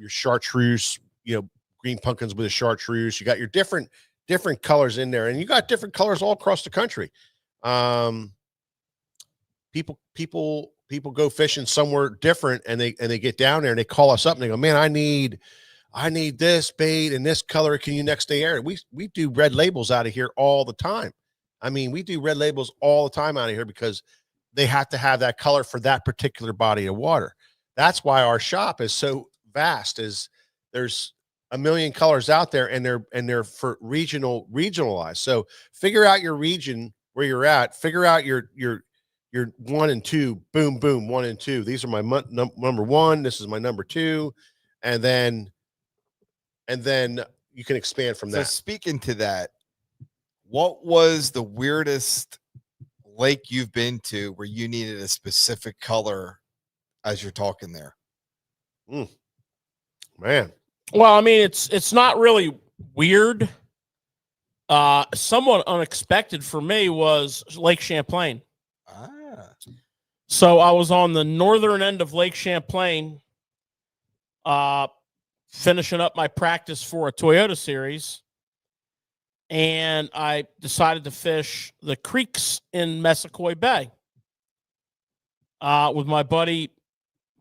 chartreuse. Green pumpkins with a chartreuse. You got your different colors in there, and you got different colors all across the country. People go fishing somewhere different, and they get down there and they call us up and they go, man, I need this bait in this color. Can you next day air it? We do red labels out of here all the time. I mean, we do red labels all the time out of here because they have to have that color for that particular body of water. That's why our shop is so vast. Is there's a million colors out there, and they're for regionalized. So figure out your region where you're at. Figure out your 1 and 2. Boom, boom. 1 and 2. These are my number 1. This is my number 2, and then you can expand from that. So speaking to that, what was the weirdest lake you've been to where you needed a specific color as you're talking there? Man. Well, I mean, it's not really weird. Somewhat unexpected for me was Lake Champlain. So I was on the northern end of Lake Champlain, finishing up my practice for a Toyota series. And I decided to fish the creeks in Messacoy Bay with my buddy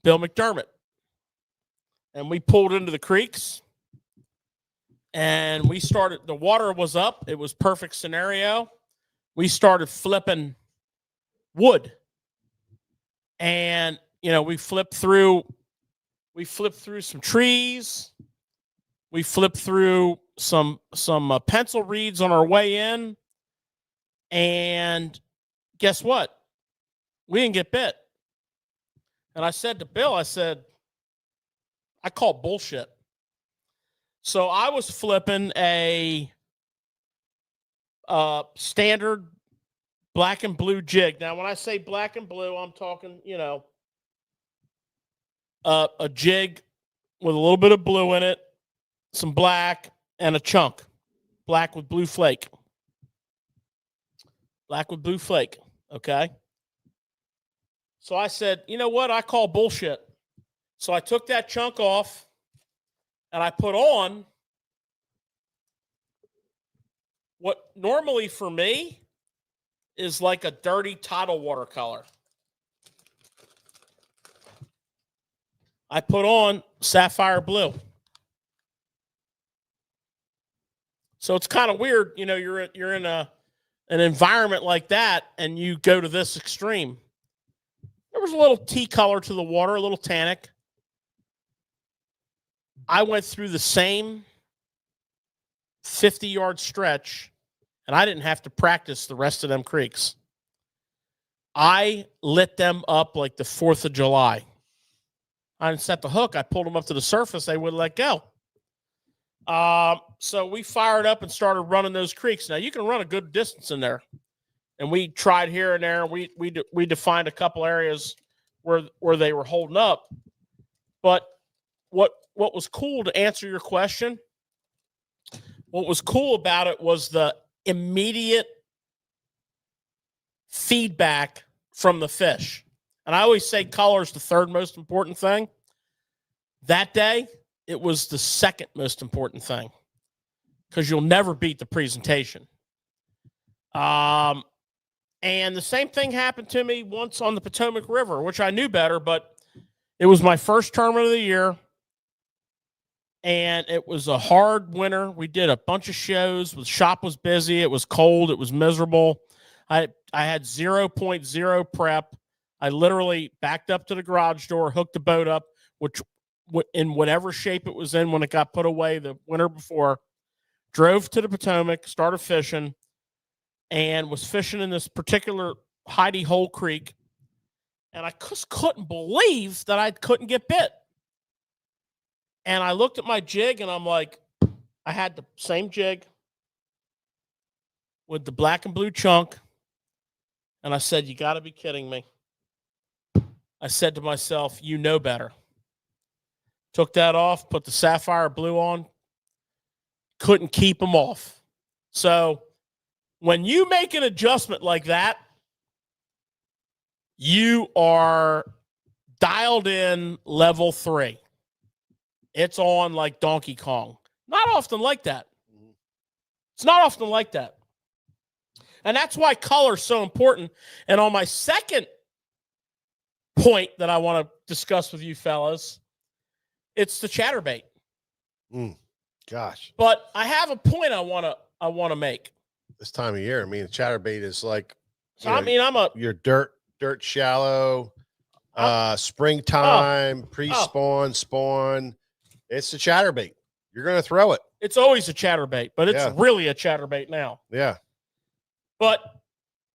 Bill McDermott. And we pulled into the creeks and we started, the water was up. It was perfect scenario. We started flipping wood. And, we flipped through some trees. We flipped through some pencil reeds on our way in. And guess what? We didn't get bit. And I said to Bill, I call bullshit. So I was flipping a standard black and blue jig. Now, when I say black and blue, I'm talking, a jig with a little bit of blue in it, some black, and a chunk. Black with blue flake. Black with blue flake. Okay. So I said, you know what? I call bullshit. So I took that chunk off and I put on what normally for me is like a dirty tidal watercolor. I put on sapphire blue. So it's kind of weird, you're in an environment like that and you go to this extreme. There was a little tea color to the water, a little tannic. I went through the same 50-yard stretch, and I didn't have to practice the rest of them creeks. I lit them up like the 4th of July. I didn't set the hook. I pulled them up to the surface. They wouldn't let go. So we fired up and started running those creeks. Now you can run a good distance in there, and we tried here and there. We defined a couple areas where they were holding up. But what was cool, to answer your question, what was cool about it was the immediate feedback from the fish. And I always say color is the third most important thing. That day, it was the second most important thing, because you'll never beat the presentation. And the same thing happened to me once on the Potomac River, which I knew better, but it was my first tournament of the year. And it was a hard winter. We did a bunch of shows. The shop was busy. It was cold. It was miserable. I had 0.0 prep. I literally backed up to the garage door, hooked the boat up, which in whatever shape it was in when it got put away the winter before, drove to the Potomac, started fishing, and was fishing in this particular hidey hole creek. And I just couldn't believe that I couldn't get bit. And I looked at my jig, and I'm like, I had the same jig with the black and blue chunk. And I said, you got to be kidding me. I said to myself, you know better. Took that off, put the sapphire blue on. Couldn't keep them off. So when you make an adjustment like that, you are dialed in level 3. It's on like Donkey Kong. Not often like that. It's not often like that. And that's why color is so important. And on my second point that I want to discuss with you fellas, it's the chatterbait. Gosh. But I have a point I want to make. This time of year, I mean, chatterbait is like, you're dirt shallow, springtime, pre-spawn, spawn. It's the chatterbait. You're going to throw it. It's always a chatterbait, but it's really a chatterbait now. Yeah.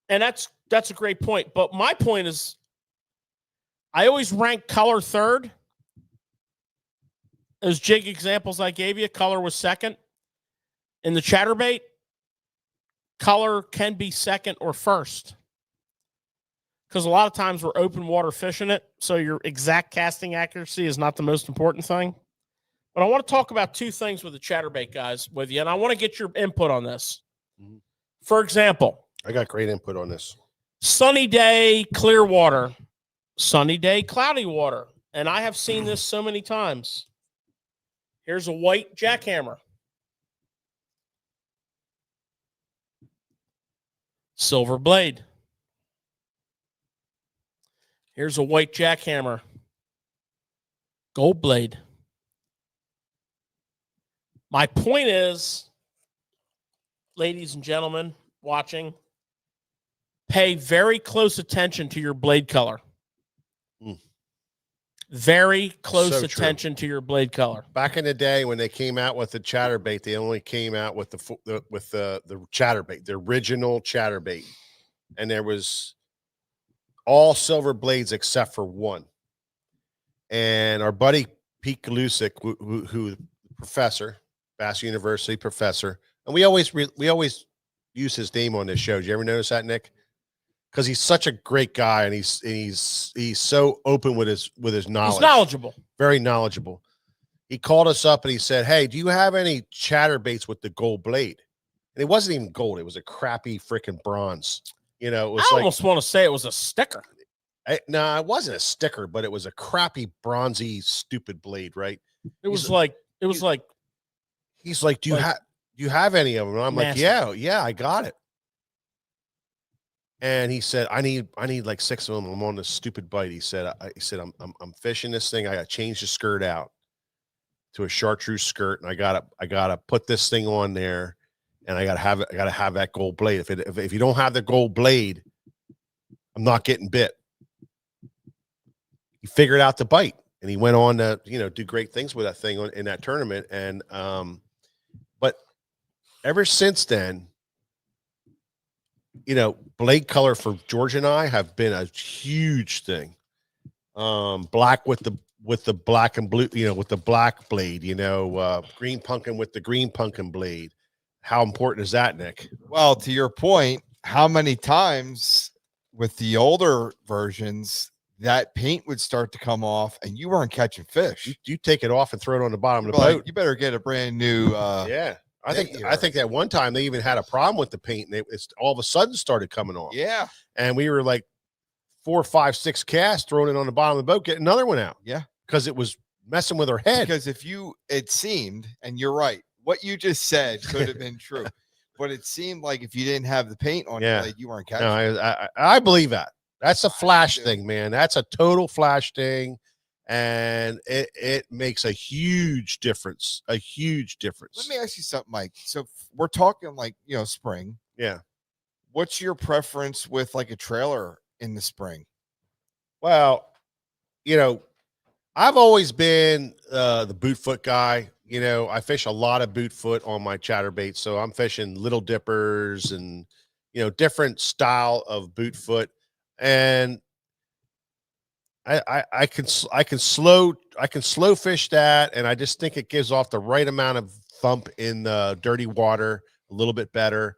And that's a great point. But my point is, I always rank color third. Those jig examples I gave you, color was second. In the chatterbait, color can be second or first. Because a lot of times we're open water fishing it, so your exact casting accuracy is not the most important thing. But I want to talk about two things with the chatterbait, guys, with you, and I want to get your input on this. Mm-hmm. For example, I got great input on this. Sunny day, clear water. Sunny day, cloudy water. And I have seen this so many times. Here's a white jackhammer. Silver blade. Here's a white jackhammer. Gold blade. My point is, ladies and gentlemen watching, pay very close attention to your blade color. Very close attention to your blade color. Back in the day when they came out with the chatterbait, they only came out with the chatterbait, the original chatterbait, and there was all silver blades except for one. And our buddy Pete Galusic, who professor, Bass University professor, and we always use his name on this show. Did you ever notice that, Nick? Because he's such a great guy, and he's so open with his knowledge. He's knowledgeable, very knowledgeable. He called us up and he said, "Hey, do you have any chatterbaits with the gold blade?" And it wasn't even gold; it was a crappy freaking bronze. You know, it was I almost want to say it was a sticker. No, it wasn't a sticker, but it was a crappy bronzy, stupid blade, right? He's like, "Do you have any of them?" And I'm nasty. like, "Yeah, I got it." And he said, I need like 6 of them. I'm on this stupid bite. He said, I'm fishing this thing. I got to change the skirt out to a chartreuse skirt, and I gotta put this thing on there, and I gotta have that gold blade. If you don't have the gold blade, I'm not getting bit. He figured out the bite, and he went on to do great things with that thing in that tournament. And but ever since then, blade color for George and I have been a huge thing. Black with with the black and blue, with the black blade, green pumpkin with the green pumpkin blade. How important is that, Nick? Well, to your point, how many times with the older versions that paint would start to come off and you weren't catching fish? You take it off and throw it on the bottom of the boat. You better get a brand new. Yeah. I think that one time they even had a problem with the paint, and it's all of a sudden started coming off. Yeah. And we were like 4, 5, 6 casts, throwing it on the bottom of the boat, get another one out. Yeah. Because it was messing with her head. Because it seemed, and you're right, what you just said could have been true, but it seemed like if you didn't have the paint on your blade, you weren't catching. No, I believe that. That's a flash thing, man. That's a total flash thing, and it makes a huge difference. A huge difference. Let me ask you something, Mike. So we're talking like spring. Yeah. What's your preference with like a trailer in the spring? Well, I've always been the boot foot guy. I fish a lot of boot foot on my chatterbait, so I'm fishing little dippers and different style of boot foot, and I can slow fish that, and I just think it gives off the right amount of thump in the dirty water a little bit better.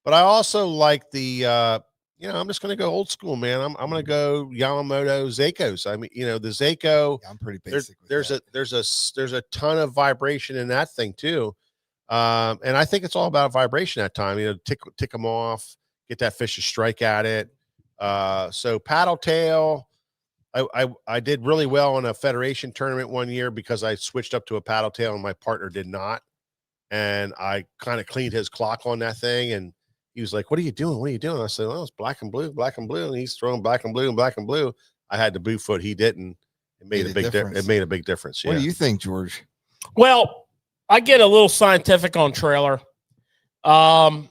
But I also like the I'm just going to go old school, man. I'm going to go Yamamoto Seikos. I mean, the Seiko. Yeah, I'm pretty basic. There's a ton of vibration in that thing too, and I think it's all about vibration that time. Tick them off, get that fish to strike at it. So paddle tail. I did really well in a federation tournament one year because I switched up to a paddle tail and my partner did not, and I kind of cleaned his clock on that thing and. He was like, "What are you doing? What are you doing?" I said, "Oh, it's black and blue, black and blue." And he's throwing black and blue and black and blue. I had the boot foot. He didn't. It made a big difference. It made a big difference. Yeah. What do you think, George? Well, I get a little scientific on trailer. And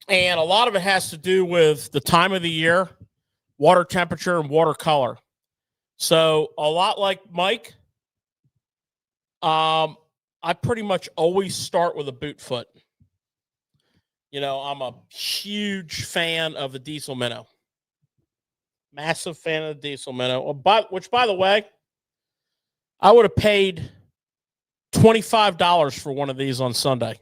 a lot of it has to do with the time of the year, water temperature, and water color. So a lot like Mike, I pretty much always start with a boot foot. I'm a huge fan of the diesel minnow. Massive fan of the diesel minnow. Which, by the way, I would have paid $25 for one of these on Sunday.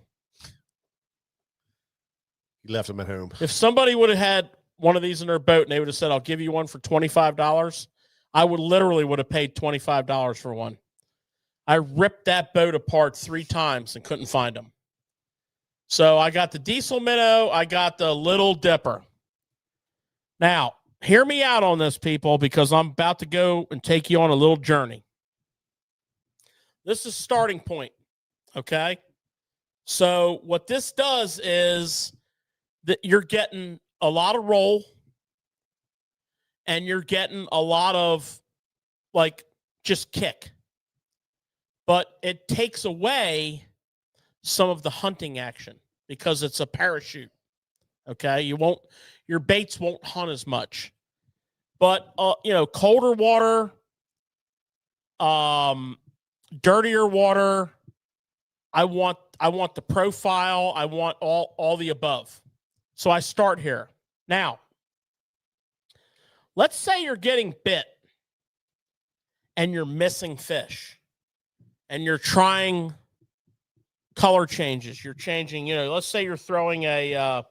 You left them at home. If somebody would have had one of these in their boat and they would have said, "I'll give you one for $25," I would have paid $25 for one. I ripped that boat apart 3 times and couldn't find them. So I got the diesel minnow. I got the little dipper. Now, hear me out on this, people, because I'm about to go and take you on a little journey. This is starting point, okay? So what this does is that you're getting a lot of roll and you're getting a lot of, just kick. But it takes away some of the hunting action because it's a parachute. Okay. Your baits won't hunt as much, but, colder water, dirtier water. I want the profile. I want all the above. So I start here. Now, let's say you're getting bit and you're missing fish and you're trying color changes. You're changing, let's say you're throwing a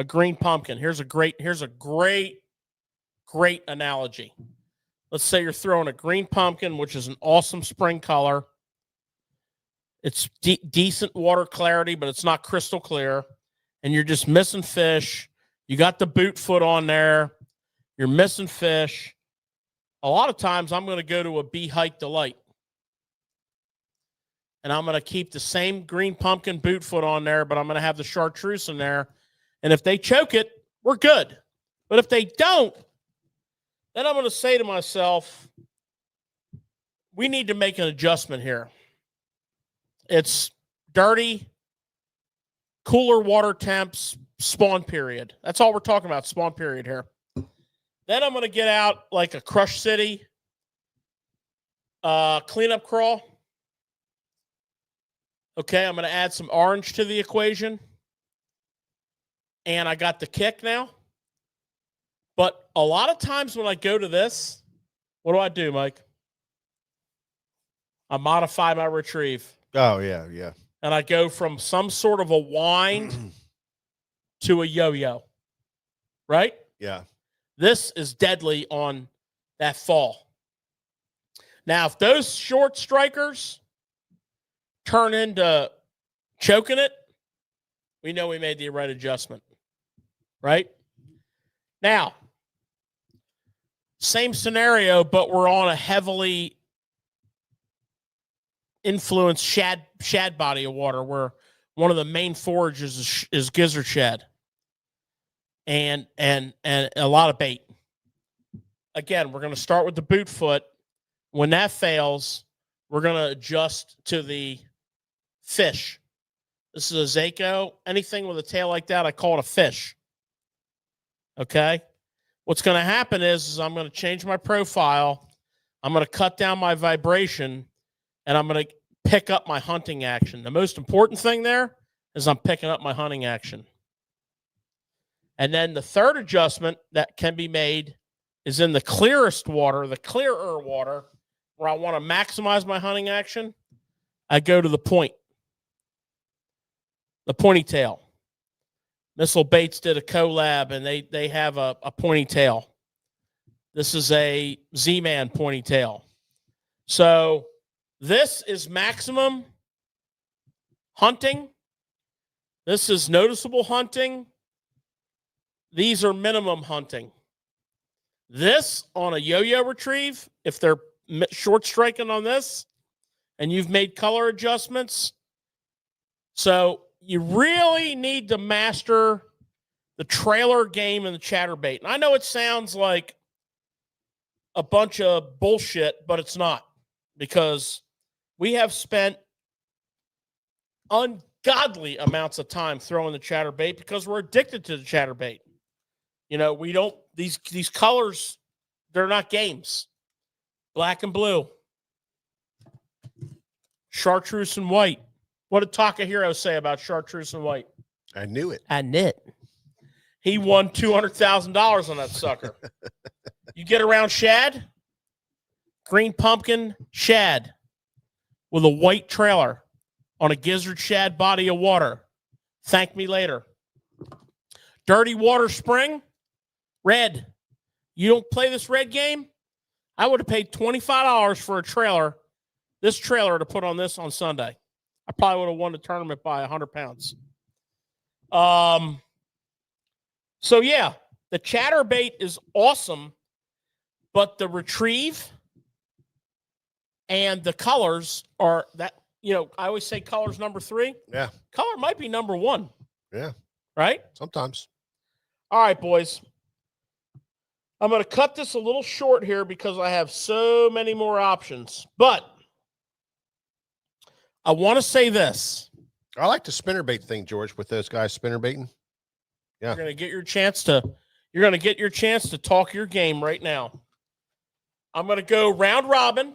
green pumpkin. Here's a great analogy. Let's say you're throwing a green pumpkin, which is an awesome spring color. It's decent water clarity, but it's not crystal clear. And you're just missing fish. You got the boot foot on there. You're missing fish. A lot of times I'm going to go to a Bee Hike Delight. And I'm going to keep the same green pumpkin boot foot on there, but I'm going to have the chartreuse in there. And if they choke it, we're good. But if they don't, then I'm going to say to myself, we need to make an adjustment here. It's dirty, cooler water temps, spawn period. That's all we're talking about, spawn period here. Then I'm going to get out like a Crush City cleanup crawl. Okay, I'm going to add some orange to the equation. And I got the kick now. But a lot of times when I go to this, what do I do, Mike? I modify my retrieve. Oh, yeah. And I go from some sort of a wind to a yo-yo. Right? Yeah. This is deadly on that fall. Now, if those short strikers turn into choking it, we know we made the right adjustment. Right? Now, same scenario, but we're on a heavily influenced shad body of water where one of the main forages is gizzard shad and a lot of bait. Again, we're going to start with the boot foot. When that fails, we're going to adjust to the fish. This is a Zako. Anything with a tail like that, I call it a fish. Okay? What's going to happen is I'm going to change my profile. I'm going to cut down my vibration, and I'm going to pick up my hunting action. The most important thing there is I'm picking up my hunting action. And then the third adjustment that can be made is in the clearer water, where I want to maximize my hunting action. I go to the point, the pointy tail. Missile Baits did a collab, and they have a pointy tail. This is a Z-Man pointy tail. So this is maximum hunting. This is noticeable hunting. These are minimum hunting. This on a yo-yo retrieve, if they're short striking on this, and you've made color adjustments. So you really need to master the trailer game and the chatterbait. And I know it sounds like a bunch of bullshit, but it's not, because we have spent ungodly amounts of time throwing the chatterbait because we're addicted to the chatterbait. You know, we don't, these colors, they're not games. Black and blue. Chartreuse and white. What did Takahiro say about chartreuse and white? I knew it. I knew it. He won $200,000 on that sucker. You get around shad, green pumpkin shad with a white trailer on a gizzard shad body of water. Thank me later. Dirty water spring, red. You don't play this red game? I would have paid $25 for a trailer, this trailer, to put on this on Sunday. I probably would have won the tournament by 100 pounds. So, yeah, the chatterbait is awesome, but the retrieve and the colors are that, you know, I always say color's number 3. Yeah. Color might be number 1. Yeah. Right? Sometimes. All right, boys. I'm going to cut this a little short here because I have so many more options. But I want to say this. I like the spinnerbait thing, George, with those guys spinnerbaiting. Yeah. You're going to get your chance to talk your game right now. I'm going to go round robin,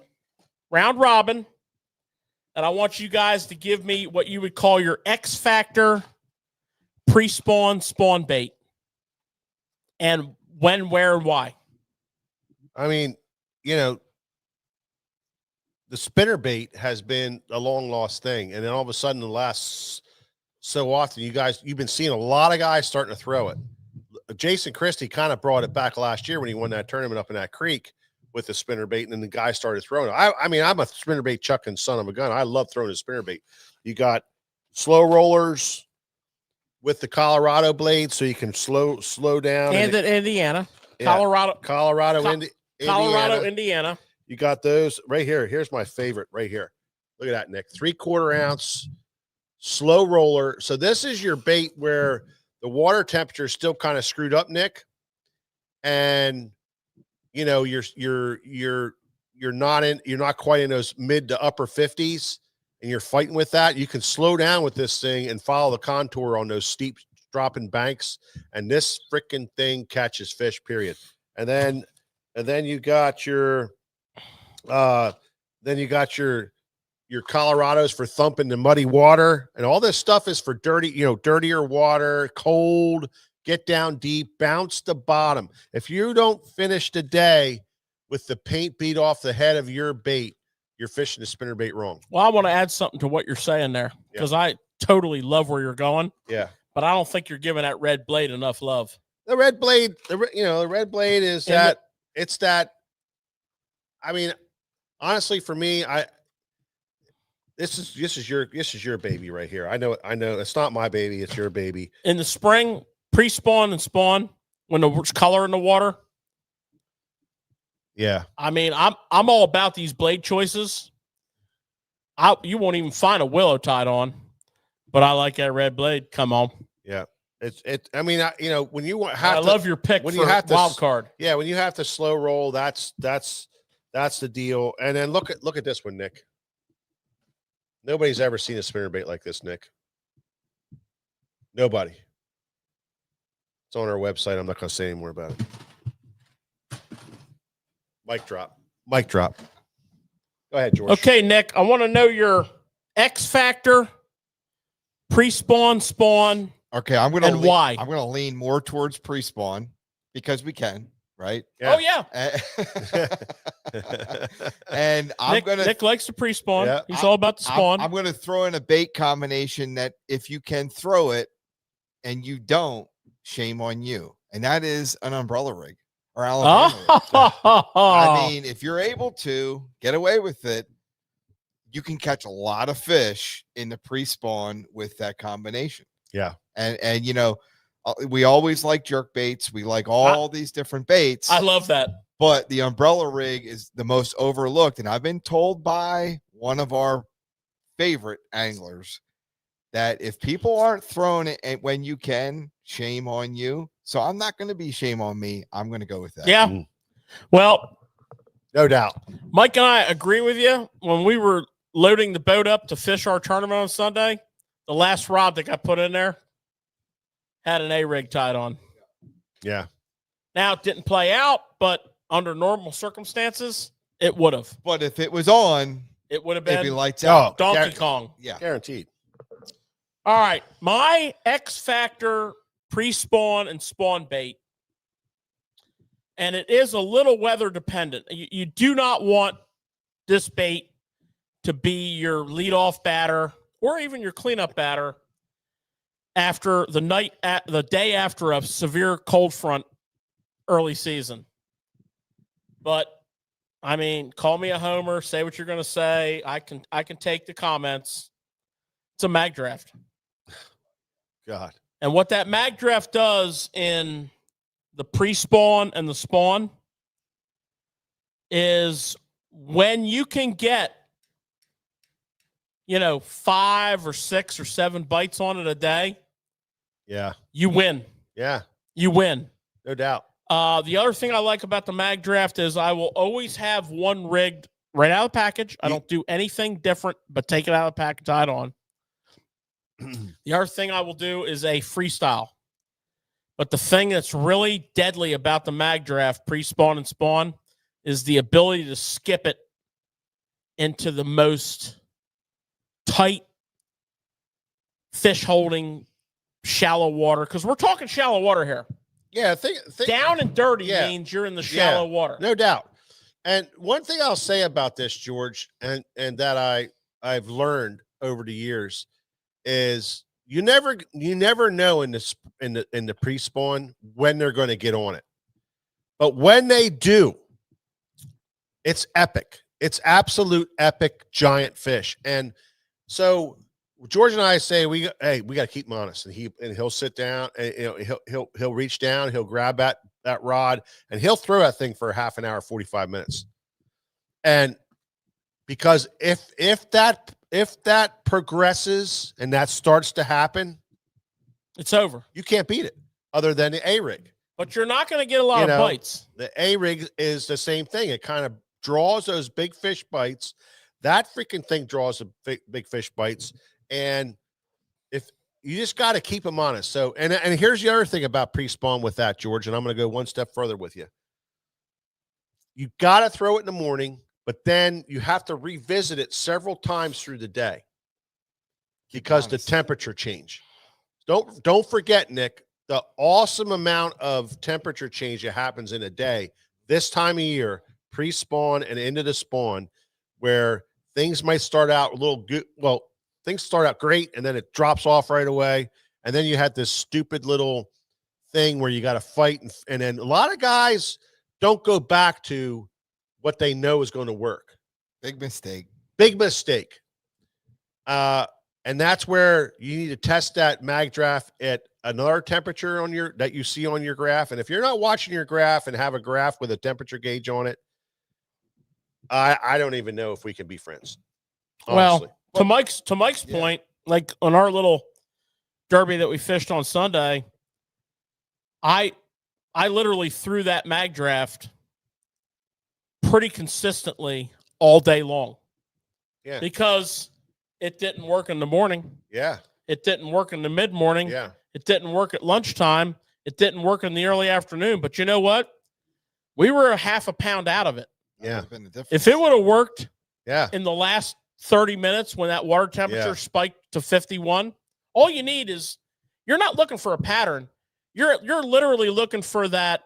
and I want you guys to give me what you would call your X factor pre-spawn spawn bait. And when, where, and why. I mean, you know, the spinnerbait has been a long lost thing. And then all of a sudden, the last so often, you've been seeing a lot of guys starting to throw it. Jason Christie kind of brought it back last year when he won that tournament up in that creek with the spinnerbait, and then the guy started throwing it. I mean, I'm a spinnerbait chucking son of a gun. I love throwing a spinnerbait. You got slow rollers with the Colorado blade, so you can slow down. And in Indiana, yeah, Colorado, Indiana. You got those right here. Here's my favorite right here. Look at that, Nick. 3/4 ounce slow roller. So this is your bait where the water temperature is still kind of screwed up, Nick. And you know, you're not quite in those mid to upper 50s, and you're fighting with that. You can slow down with this thing and follow the contour on those steep dropping banks, and this freaking thing catches fish, period. And then you got your your Colorados for thumping the muddy water, and all this stuff is for dirtier water, cold, get down deep, bounce the bottom. If you don't finish the day with the paint beat off the head of your bait, you're fishing the spinnerbait wrong. Well, I want to add something to what you're saying there because I totally love where you're going. Yeah. But I don't think you're giving that red blade enough love. The red blade, the red blade is it's that. I mean, honestly, for me, this is your baby right here. I know it's not my baby, it's your baby. In the spring, pre-spawn and spawn, when there's color in the water. Yeah. I mean, I'm all about these blade choices. You won't even find a willow tied on, but I like that red blade. Come on. Yeah. I mean, when you I love your pick when for you have to, wild card. Yeah, when you have to slow roll, that's the deal. And then look at this one, Nick. Nobody's ever seen a spinnerbait like this, Nick. Nobody. It's on our website. I'm not going to say any more about it. Mic drop. Mic drop. Go ahead, George. Okay, Nick, I want to know your X factor, pre-spawn, spawn. Okay, I'm gonna and why? I'm gonna lean more towards pre-spawn because we can, right? Yeah. Oh yeah. And Nick likes to pre-spawn. Yeah. He's all about the spawn. I'm gonna throw in a bait combination that if you can throw it and you don't, shame on you. And that is an umbrella rig or Alabama rig. I mean, if you're able to get away with it, you can catch a lot of fish in the pre-spawn with that combination. Yeah. And we always like jerk baits. We like all these different baits. I love that. But the umbrella rig is the most overlooked. And I've been told by one of our favorite anglers that if people aren't throwing it when you can, shame on you. So I'm not going to be shame on me. I'm going to go with that. Yeah. Well, no doubt. Mike and I agree with you. When we were loading the boat up to fish our tournament on Sunday, the last rod that got put in there had an A-rig tied on. Yeah. Now, it didn't play out, but under normal circumstances, it would have. But if it was on, it would have it'd been be lights out. Donkey Kong. Yeah. Guaranteed. All right. My X factor pre-spawn and spawn bait, and it is a little weather dependent. You do not want this bait to be your leadoff batter or even your cleanup batter after the day after a severe cold front early season. But I mean, call me a homer, say what you're going to say. I can take the comments. It's a mag draft. God. And what that mag draft does in the pre-spawn and the spawn is when you can get 5 or 6 or 7 bites on it a day. Yeah. You win. Yeah. You win. No doubt. The other thing I like about the mag draft is I will always have one rigged right out of the package. I don't do anything different but take it out of the package, tied on. The other thing I will do is a freestyle. But the thing that's really deadly about the mag draft pre-spawn and spawn is the ability to skip it into the most tight fish holding shallow water, because we're talking shallow water here. Yeah, think down and dirty means you're in the shallow water. No doubt. And one thing I'll say about this, George, and that I've learned over the years is you never know in the pre-spawn when they're going to get on it. But when they do, it's epic. It's absolute epic giant fish. And so George and I say we got to keep him honest, and he'll sit down and he'll reach down, he'll grab that rod, and he'll throw that thing for half an hour, 45 minutes. And because if that progresses and that starts to happen, it's over. You can't beat it other than the A-rig. But you're not going to get a lot of bites. The A-rig is the same thing. It kind of draws those big fish bites. That freaking thing draws the big fish bites. And if you just got to keep them honest. So, and here's the other thing about pre-spawn with that, George, and I'm going to go one step further with you. You got to throw it in the morning, but then you have to revisit it several times through the day because the temperature change. Don't forget, Nick, the awesome amount of temperature change that happens in a day this time of year, pre-spawn and into the spawn, where things might start out a little good. Well, things start out great, and then it drops off right away. And then you had this stupid little thing where you got to fight. And then a lot of guys don't go back to what they know is going to work. Big mistake. Big mistake. And that's where you need to test that mag draft at another temperature that you see on your graph. And if you're not watching your graph and have a graph with a temperature gauge on it, I don't even know if we can be friends. Honestly. Well, to Mike's point, like on our little derby that we fished on Sunday, I literally threw that mag draft pretty consistently all day long. Yeah. Because it didn't work in the morning. Yeah. It didn't work in the mid-morning. Yeah. It didn't work at lunchtime. It didn't work in the early afternoon. But you know what? We were a half a pound out of it. Yeah. If it would have worked in the last 30 minutes when that water temperature spiked to 51, all you need is, you're not looking for a pattern. You're literally looking for that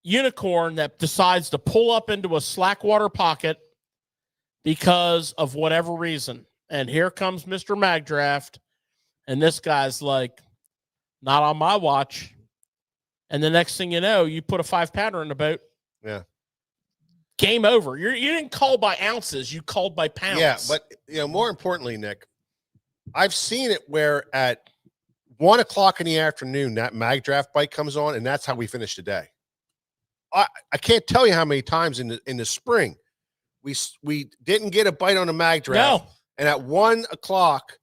unicorn that decides to pull up into a slack water pocket because of whatever reason. And here comes Mr. Magdraft. And this guy's like, not on my watch. And the next thing you know, you put a 5-pounder in the boat. Yeah. Game over. You didn't call by ounces. You called by pounds. Yeah. But, more importantly, Nick, I've seen it where at 1 o'clock in the afternoon, that mag draft bite comes on, and that's how we finish the day. I can't tell you how many times in the spring we didn't get a bite on a mag draft. No. And at 1 o'clock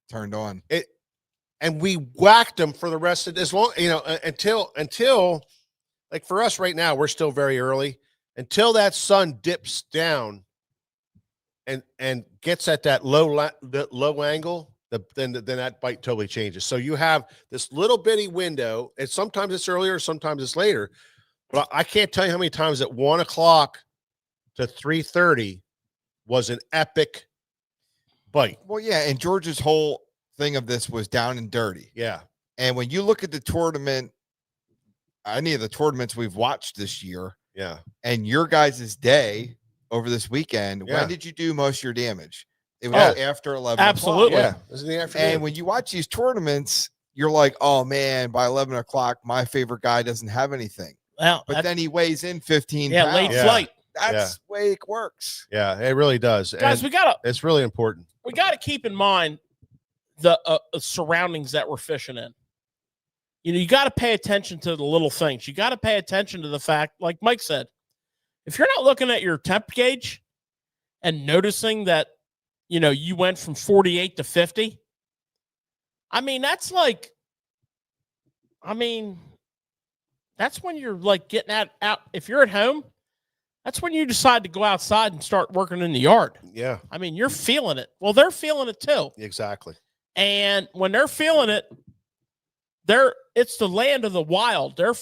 turned on it, and we whacked them for the rest of as long, until like for us right now, we're still very early until that sun dips down and gets at that low angle. Then that bite totally changes. So you have this little bitty window, and sometimes it's earlier, sometimes it's later. But I can't tell you how many times at 1 o'clock to 3:30 was an epic bite. Well, yeah, and George's whole thing of this was down and dirty. Yeah. And when you look at the tournament, any of the tournaments we've watched this year, and your guys' day over this weekend, when did you do most of your damage? It was after 11 absolutely. o'clock. Yeah. It was in the afternoon. And when you watch these tournaments, you're like, oh, man, by 11 o'clock, my favorite guy doesn't have anything. Well, but then he weighs in 15 pounds. Late flight. That's the way it works. Yeah, it really does. Guys, and it's really important. We got to keep in mind the surroundings that we're fishing in. You got to pay attention to the little things. You got to pay attention to the fact, like Mike said, if you're not looking at your temp gauge and noticing that, you went from 48 to 50, that's when you're like getting out. If you're at home, that's when you decide to go outside and start working in the yard. Yeah. You're feeling it. Well, they're feeling it too. Exactly. And when they're feeling it, it's the land of the wild. They're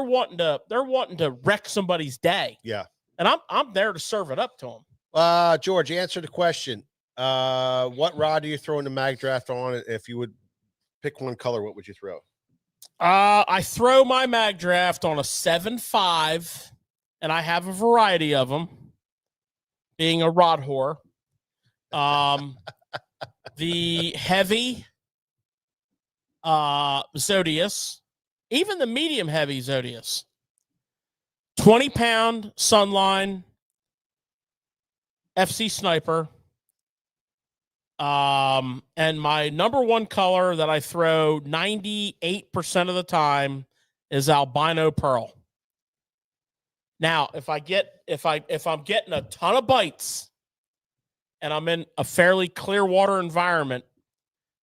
wanting to wreck somebody's day. Yeah. And I'm there to serve it up to them. George, answer the question. What rod do you throw in the mag draft on? If you would pick one color, what would you throw? I throw my mag draft on a 7.5, and I have a variety of them, being a rod whore. The heavy Zodius, even the medium heavy Zodius, 20-pound Sunline FC Sniper. And my number one color that I throw 98% of the time is albino pearl. Now, if I'm getting a ton of bites and I'm in a fairly clear water environment,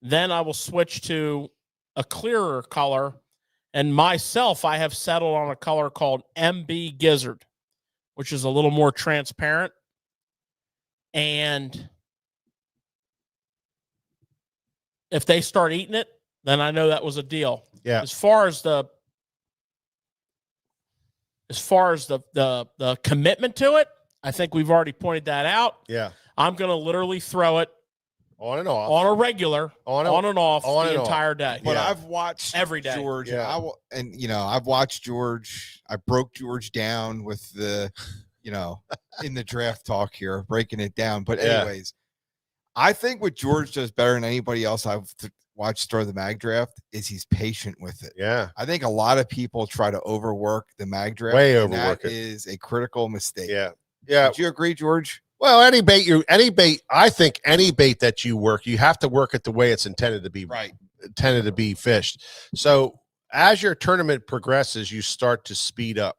then I will switch to a clearer color. And myself, I have settled on a color called MB Gizzard, which is a little more transparent. And if they start eating it, then I know that was a deal. Yeah. As far as the commitment to it, I think we've already pointed that out. Yeah. I'm going to literally throw it on and off, on a regular, on and off the entire day. But I've watched every day, George. Yeah. I've watched George. I broke George down with the in the draft talk here, breaking it down. But Yeah. anyways, I think what George does better than anybody else I've watched throw the mag draft is he's patient with it. Yeah. I think a lot of people try to overwork the mag draft. Way and overwork that it. is a critical mistake. Yeah. Yeah. Would you agree, George? Well, any bait, I think any bait that you work, you have to work it the way it's intended to be. Right. Intended to be fished. So as your tournament progresses, you start to speed up.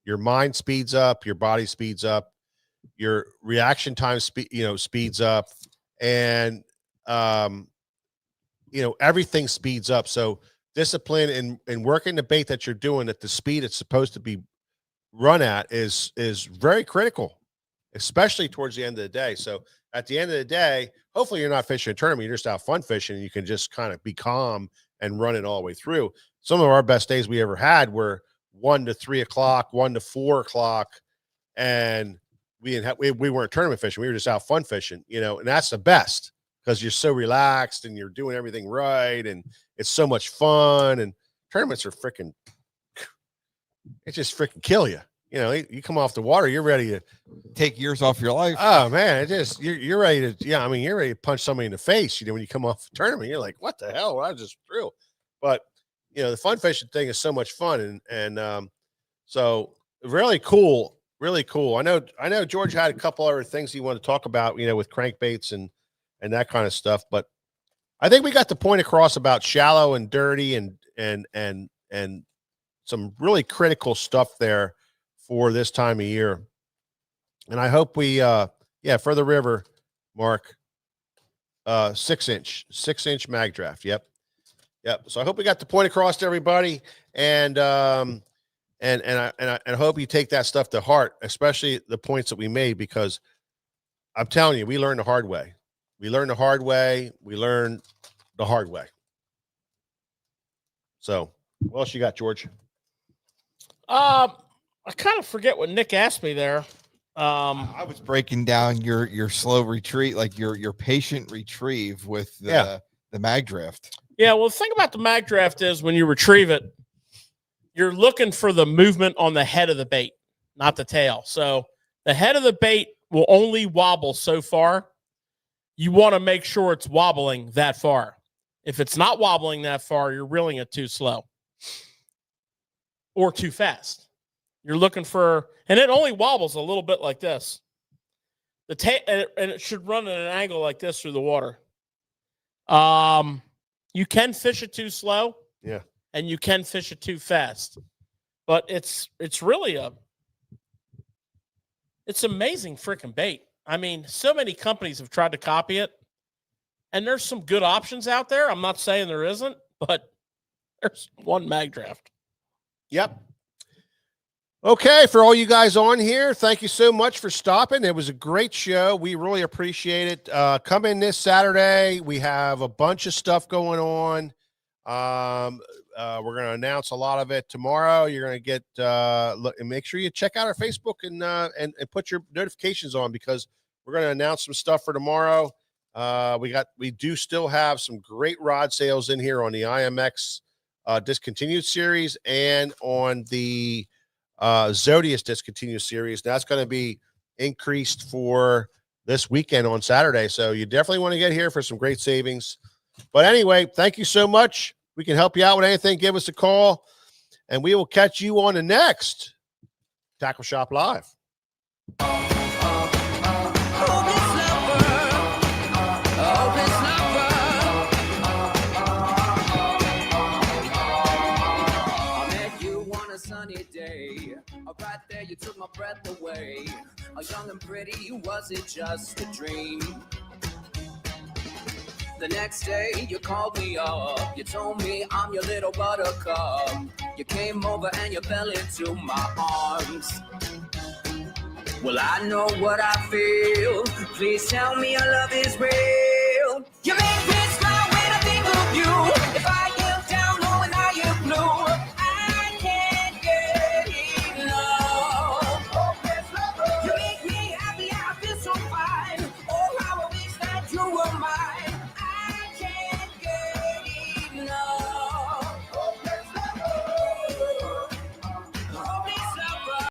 Your mind speeds up, your body speeds up, your reaction time speeds up, and everything speeds up. So discipline in working the bait that you're doing at the speed it's supposed to be run at is very critical, especially towards the end of the day. So at the end of the day, hopefully you're not fishing a tournament, you're just out fun fishing, and you can just kind of be calm and run it all the way through. Some of our best days we ever had were 1 to 3 o'clock, 1 to 4 o'clock, and we weren't tournament fishing. We were just out fun fishing, and that's the best because you're so relaxed and you're doing everything right, and it's so much fun. And tournaments are freaking, it just freaking kill you. You come off the water, you're ready to take years off your life. Oh man, it just you're ready to you're ready to punch somebody in the face. When you come off the tournament, you're like, what the hell? I just threw. But the fun fishing thing is so much fun, and so really cool, really cool. I know George had a couple other things he wanted to talk about, with crankbaits and that kind of stuff. But I think we got the point across about shallow and dirty and some really critical stuff there for this time of year. And I hope we for the river, Mark, 6-inch mag draft. Yep. So I hope we got the point across to everybody, and I hope you take that stuff to heart, especially the points that we made, because I'm telling you, we learned the hard way. We learned the hard way. So what else you got, George? I kind of forget what Nick asked me there. I was breaking down your slow retreat, like your patient retrieve with the mag draft. Yeah, well, the thing about the mag draft is when you retrieve it, you're looking for the movement on the head of the bait, not the tail. So the head of the bait will only wobble so far. You want to make sure it's wobbling that far. If it's not wobbling that far, you're reeling it too slow or too fast. You're looking for, and it only wobbles a little bit like this. The tail, and it should run at an angle like this through the water. You can fish it too slow, and you can fish it too fast, but it's really it's amazing freaking bait. I mean, so many companies have tried to copy it, and there's some good options out there. I'm not saying there isn't, but there's one mag draft. Yep. Okay, for all you guys on here, thank you so much for stopping. It was a great show. We really appreciate it. Come in this Saturday. We have a bunch of stuff going on. We're going to announce a lot of it tomorrow. You're going to get look, and make sure you check out our Facebook and put your notifications on, because we're going to announce some stuff for tomorrow. We do still have some great rod sales in here on the IMX discontinued series and on the Zodius discontinued series. That's going to be increased for this weekend on Saturday. So you definitely want to get here for some great savings. But anyway, thank you so much. We can help you out with anything. Give us a call, and we will catch you on the next Tackle Shop Live. Right there, you took my breath away. A young and pretty, was it just a dream? The next day, you called me up. You told me I'm your little buttercup. You came over and you fell into my arms. Well, I know what I feel. Please tell me your love is real.